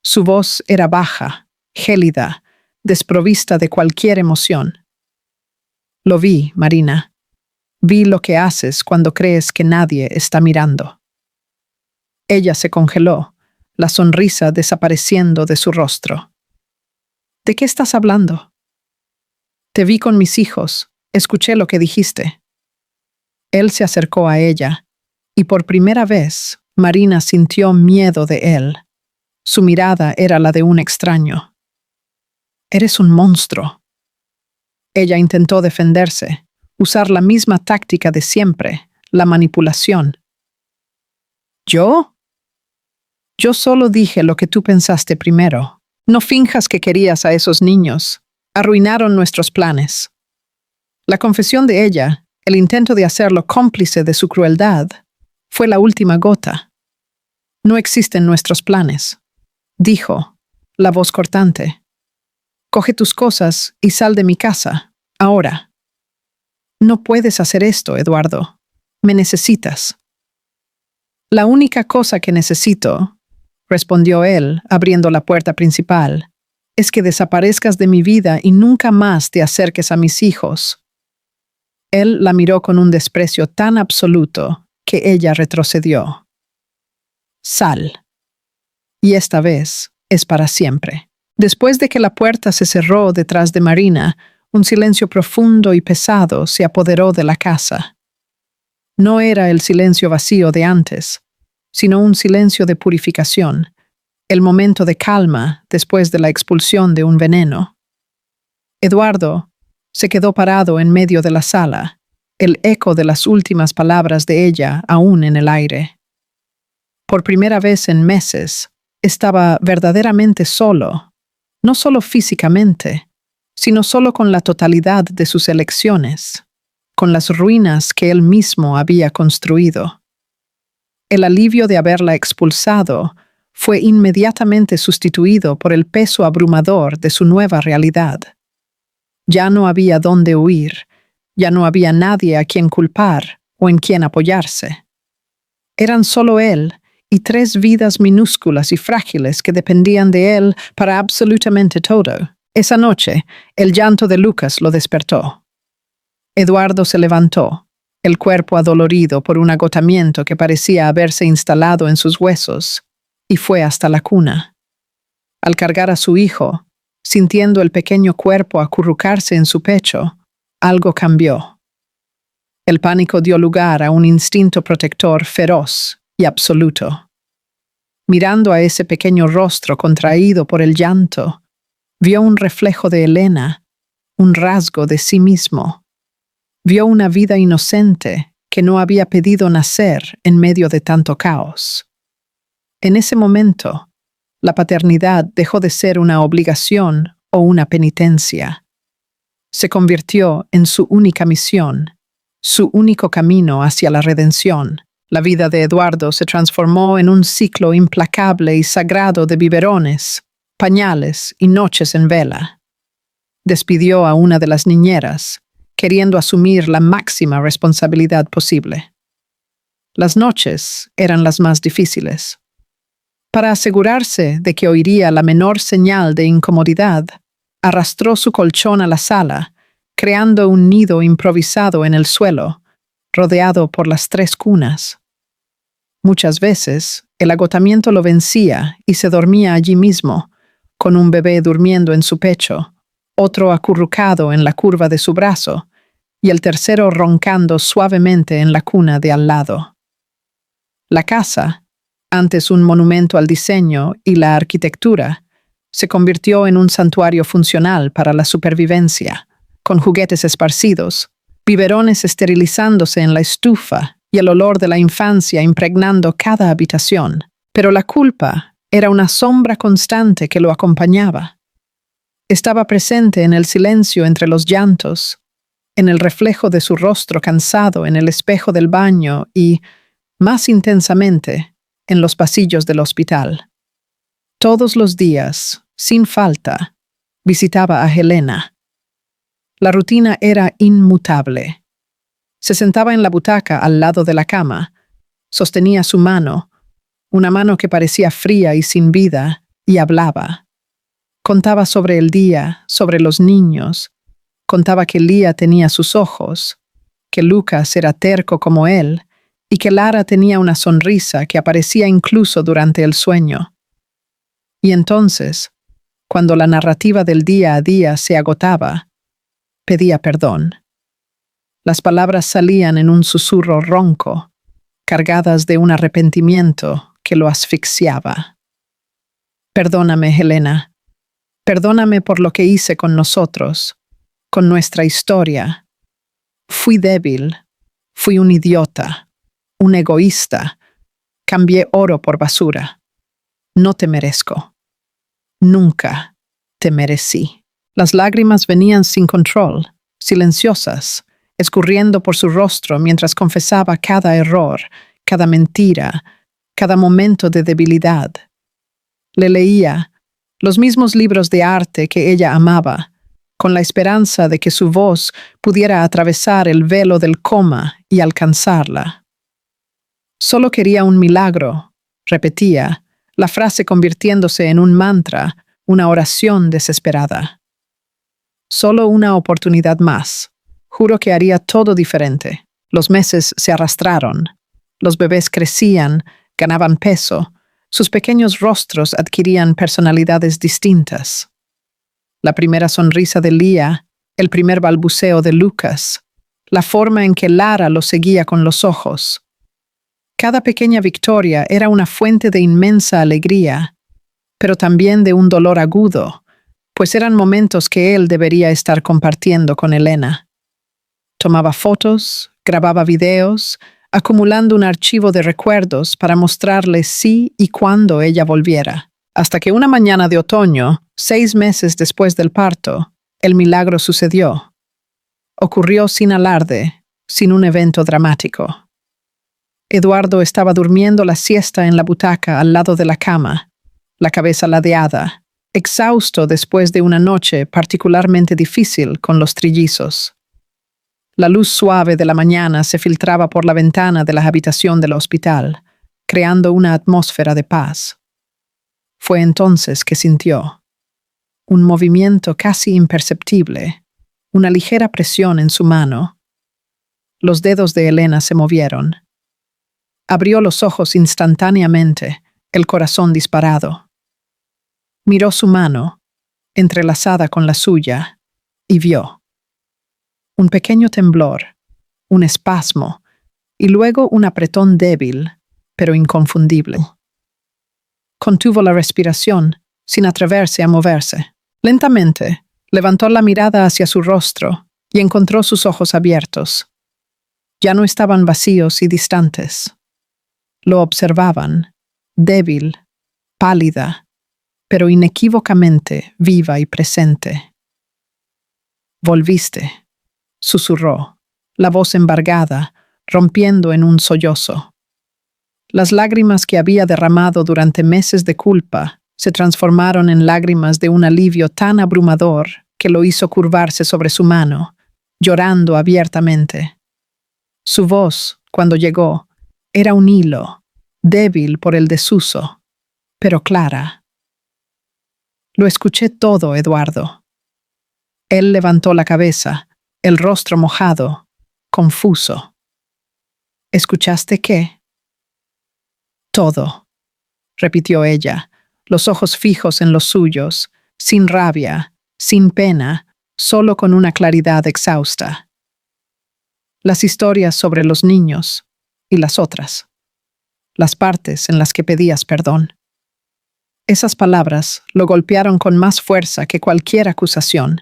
Su voz era baja, gélida, desprovista de cualquier emoción. «Lo vi, Marina. Vi lo que haces cuando crees que nadie está mirando». Ella se congeló, la sonrisa desapareciendo de su rostro. «¿De qué estás hablando?» «Te vi con mis hijos. Escuché lo que dijiste». Él se acercó a ella, y por primera vez, Marina sintió miedo de él. Su mirada era la de un extraño. «Eres un monstruo». Ella intentó defenderse, usar la misma táctica de siempre, la manipulación. «¿Yo? Yo solo dije lo que tú pensaste primero. No finjas que querías a esos niños. Arruinaron nuestros planes». La confesión de ella, el intento de hacerlo cómplice de su crueldad, fue la última gota. «No existen nuestros planes», dijo, la voz cortante. «Coge tus cosas y sal de mi casa, ahora». «No puedes hacer esto, Eduardo. Me necesitas». «La única cosa que necesito», respondió él, abriendo la puerta principal, «es que desaparezcas de mi vida y nunca más te acerques a mis hijos». Él la miró con un desprecio tan absoluto que ella retrocedió. «Sal. Y esta vez es para siempre». Después de que la puerta se cerró detrás de Marina, un silencio profundo y pesado se apoderó de la casa. No era el silencio vacío de antes, sino un silencio de purificación, el momento de calma después de la expulsión de un veneno. Eduardo se quedó parado en medio de la sala, el eco de las últimas palabras de ella aún en el aire. Por primera vez en meses, estaba verdaderamente solo, no solo físicamente, sino solo con la totalidad de sus elecciones, con las ruinas que él mismo había construido. El alivio de haberla expulsado fue inmediatamente sustituido por el peso abrumador de su nueva realidad. Ya no había dónde huir, ya no había nadie a quien culpar o en quien apoyarse. Eran solo él y 3 vidas minúsculas y frágiles que dependían de él para absolutamente todo. Esa noche, el llanto de Lucas lo despertó. Eduardo se levantó, el cuerpo adolorido por un agotamiento que parecía haberse instalado en sus huesos, y fue hasta la cuna. Al cargar a su hijo, sintiendo el pequeño cuerpo acurrucarse en su pecho, algo cambió. El pánico dio lugar a un instinto protector feroz y absoluto. Mirando a ese pequeño rostro contraído por el llanto, vio un reflejo de Elena, un rasgo de sí mismo. Vio una vida inocente que no había pedido nacer en medio de tanto caos. En ese momento, la paternidad dejó de ser una obligación o una penitencia. Se convirtió en su única misión, su único camino hacia la redención. La vida de Eduardo se transformó en un ciclo implacable y sagrado de biberones, pañales y noches en vela. Despidió a una de las niñeras, queriendo asumir la máxima responsabilidad posible. Las noches eran las más difíciles. Para asegurarse de que oiría la menor señal de incomodidad, arrastró su colchón a la sala, creando un nido improvisado en el suelo, rodeado por las 3 cunas. Muchas veces, el agotamiento lo vencía y se dormía allí mismo, con un bebé durmiendo en su pecho, otro acurrucado en la curva de su brazo, y el tercero roncando suavemente en la cuna de al lado. La casa, antes un monumento al diseño y la arquitectura, se convirtió en un santuario funcional para la supervivencia, con juguetes esparcidos, biberones esterilizándose en la estufa y el olor de la infancia impregnando cada habitación. Pero la culpa era una sombra constante que lo acompañaba. Estaba presente en el silencio entre los llantos, en el reflejo de su rostro cansado en el espejo del baño y, más intensamente, en los pasillos del hospital. Todos los días, sin falta, visitaba a Helena. La rutina era inmutable. Se sentaba en la butaca al lado de la cama, sostenía su mano, una mano que parecía fría y sin vida, y hablaba. Contaba sobre el día, sobre los niños, contaba que Lía tenía sus ojos, que Lucas era terco como él, y que Lara tenía una sonrisa que aparecía incluso durante el sueño. Y entonces, cuando la narrativa del día a día se agotaba, pedía perdón. Las palabras salían en un susurro ronco, cargadas de un arrepentimiento que lo asfixiaba. Perdóname, Helena. Perdóname por lo que hice con nosotros, con nuestra historia. Fui débil, fui un idiota, un egoísta. Cambié oro por basura. No te merezco. Nunca te merecí. Las lágrimas venían sin control, silenciosas, escurriendo por su rostro mientras confesaba cada error, cada mentira, cada momento de debilidad. Le leía los mismos libros de arte que ella amaba, con la esperanza de que su voz pudiera atravesar el velo del coma y alcanzarla. Solo quería un milagro, repetía, la frase convirtiéndose en un mantra, una oración desesperada. Solo una oportunidad más. Juro que haría todo diferente. Los meses se arrastraron. Los bebés crecían, ganaban peso. Sus pequeños rostros adquirían personalidades distintas. La primera sonrisa de Lía, el primer balbuceo de Lucas, la forma en que Lara lo seguía con los ojos. Cada pequeña victoria era una fuente de inmensa alegría, pero también de un dolor agudo, pues eran momentos que él debería estar compartiendo con Elena. Tomaba fotos, grababa videos, acumulando un archivo de recuerdos para mostrarle si y cuándo ella volviera. Hasta que una mañana de otoño, 6 meses después del parto, el milagro sucedió. Ocurrió sin alarde, sin un evento dramático. Eduardo estaba durmiendo la siesta en la butaca al lado de la cama, la cabeza ladeada, exhausto después de una noche particularmente difícil con los trillizos. La luz suave de la mañana se filtraba por la ventana de la habitación del hospital, creando una atmósfera de paz. Fue entonces que sintió un movimiento casi imperceptible, una ligera presión en su mano. Los dedos de Elena se movieron. Abrió los ojos instantáneamente, el corazón disparado. Miró su mano, entrelazada con la suya, y vio un pequeño temblor, un espasmo, y luego un apretón débil, pero inconfundible. Contuvo la respiración, sin atreverse a moverse. Lentamente, levantó la mirada hacia su rostro y encontró sus ojos abiertos. Ya no estaban vacíos y distantes. Lo observaban, débil, pálida, pero inequívocamente viva y presente. «Volviste», susurró, la voz embargada, rompiendo en un sollozo. Las lágrimas que había derramado durante meses de culpa se transformaron en lágrimas de un alivio tan abrumador que lo hizo curvarse sobre su mano, llorando abiertamente. Su voz, cuando llegó, era un hilo, débil por el desuso, pero clara. «Lo escuché todo, Eduardo». Él levantó la cabeza, el rostro mojado, confuso. «¿Escuchaste qué?» «Todo», repitió ella, los ojos fijos en los suyos, sin rabia, sin pena, solo con una claridad exhausta. «Las historias sobre los niños y las otras. Las partes en las que pedías perdón». Esas palabras lo golpearon con más fuerza que cualquier acusación.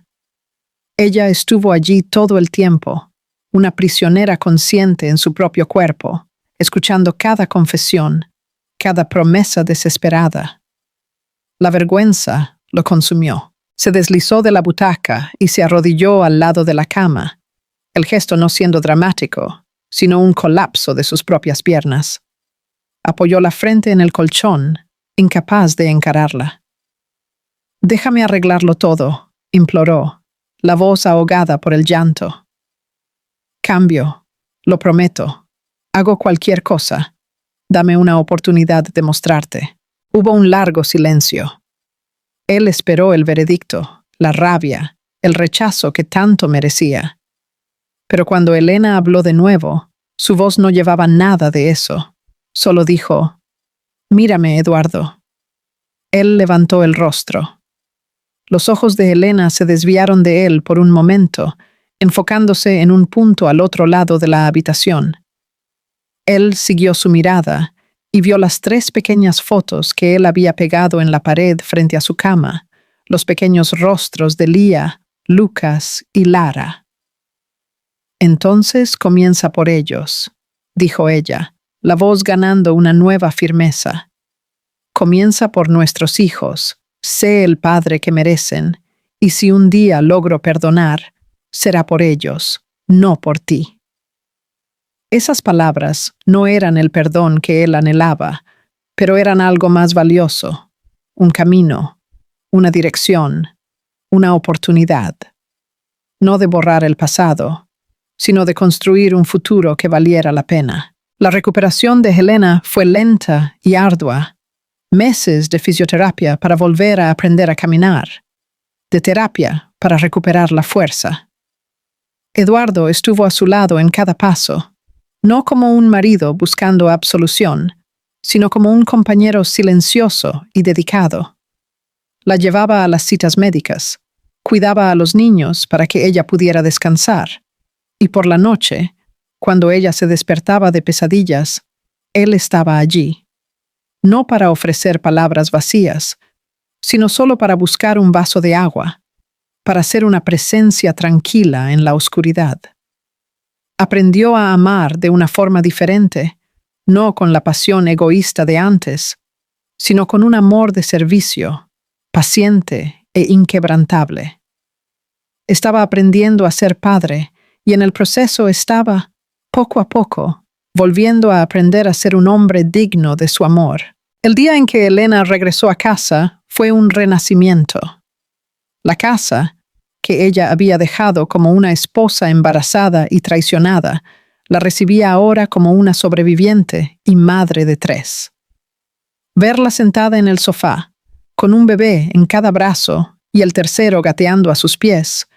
Ella estuvo allí todo el tiempo, una prisionera consciente en su propio cuerpo, escuchando cada confesión, cada promesa desesperada. La vergüenza lo consumió. Se deslizó de la butaca y se arrodilló al lado de la cama, el gesto no siendo dramático, sino un colapso de sus propias piernas. Apoyó la frente en el colchón, incapaz de encararla. «Déjame arreglarlo todo», imploró, la voz ahogada por el llanto. «Cambio, lo prometo. Hago cualquier cosa. Dame una oportunidad de mostrarte». Hubo un largo silencio. Él esperó el veredicto, la rabia, el rechazo que tanto merecía. Pero cuando Elena habló de nuevo, su voz no llevaba nada de eso. Solo dijo: «Mírame, Eduardo». Él levantó el rostro. Los ojos de Elena se desviaron de él por un momento, enfocándose en un punto al otro lado de la habitación. Él siguió su mirada y vio las 3 pequeñas fotos que él había pegado en la pared frente a su cama, los pequeños rostros de Lía, Lucas y Lara. «Entonces comienza por ellos», dijo ella, la voz ganando una nueva firmeza. «Comienza por nuestros hijos. Sé el padre que merecen, y si un día logro perdonar, será por ellos, no por ti». Esas palabras no eran el perdón que él anhelaba, pero eran algo más valioso, un camino, una dirección, una oportunidad. No de borrar el pasado, sino de construir un futuro que valiera la pena. La recuperación de Elena fue lenta y ardua. Meses de fisioterapia para volver a aprender a caminar, de terapia para recuperar la fuerza. Eduardo estuvo a su lado en cada paso, no como un marido buscando absolución, sino como un compañero silencioso y dedicado. La llevaba a las citas médicas, cuidaba a los niños para que ella pudiera descansar, y por la noche, cuando ella se despertaba de pesadillas, él estaba allí. No para ofrecer palabras vacías, sino solo para buscar un vaso de agua, para ser una presencia tranquila en la oscuridad. Aprendió a amar de una forma diferente, no con la pasión egoísta de antes, sino con un amor de servicio, paciente e inquebrantable. Estaba aprendiendo a ser padre y en el proceso estaba, poco a poco, volviendo a aprender a ser un hombre digno de su amor. El día en que Elena regresó a casa fue un renacimiento. La casa, que ella había dejado como una esposa embarazada y traicionada, la recibía ahora como una sobreviviente y madre de 3. Verla sentada en el sofá, con un bebé en cada brazo y el tercero gateando a sus pies,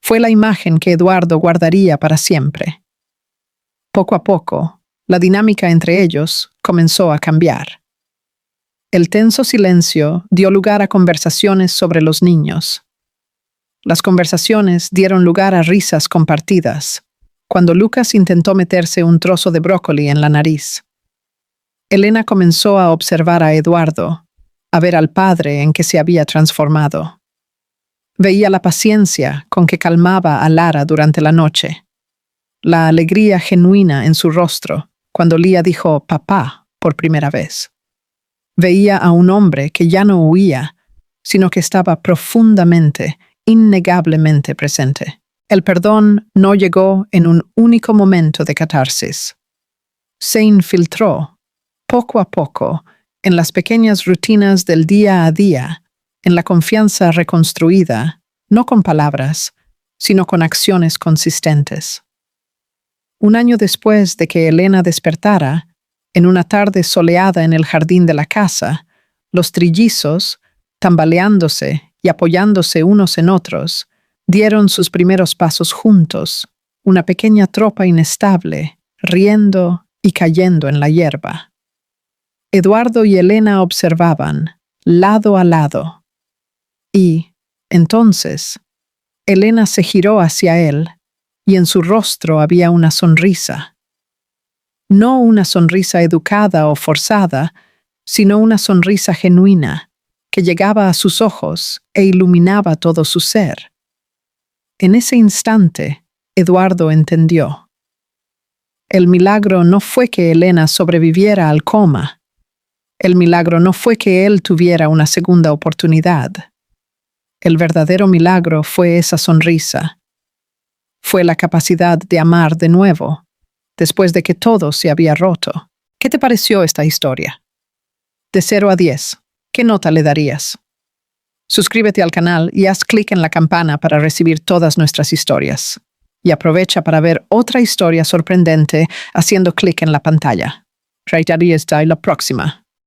fue la imagen que Eduardo guardaría para siempre. Poco a poco, la dinámica entre ellos comenzó a cambiar. El tenso silencio dio lugar a conversaciones sobre los niños. Las conversaciones dieron lugar a risas compartidas, cuando Lucas intentó meterse un trozo de brócoli en la nariz. Elena comenzó a observar a Eduardo, a ver al padre en que se había transformado. Veía la paciencia con que calmaba a Lara durante la noche, la alegría genuina en su rostro cuando Lía dijo papá por primera vez. Veía a un hombre que ya no huía, sino que estaba profundamente, innegablemente presente. El perdón no llegó en un único momento de catarsis. Se infiltró, poco a poco, en las pequeñas rutinas del día a día, en la confianza reconstruida, no con palabras, sino con acciones consistentes. Un año después de que Elena despertara, en una tarde soleada en el jardín de la casa, los trillizos, tambaleándose y apoyándose unos en otros, dieron sus primeros pasos juntos, una pequeña tropa inestable, riendo y cayendo en la hierba. Eduardo y Elena observaban, lado a lado. Y, entonces, Elena se giró hacia él, y en su rostro había una sonrisa. No una sonrisa educada o forzada, sino una sonrisa genuina, que llegaba a sus ojos e iluminaba todo su ser. En ese instante, Eduardo entendió. El milagro no fue que Elena sobreviviera al coma. El milagro no fue que él tuviera una segunda oportunidad. El verdadero milagro fue esa sonrisa. Fue la capacidad de amar de nuevo, después de que todo se había roto. ¿Qué te pareció esta historia? De 0 a 10. ¿Qué nota le darías? Suscríbete al canal y haz clic en la campana para recibir todas nuestras historias. Y aprovecha para ver otra historia sorprendente haciendo clic en la pantalla. Trataré hasta la próxima.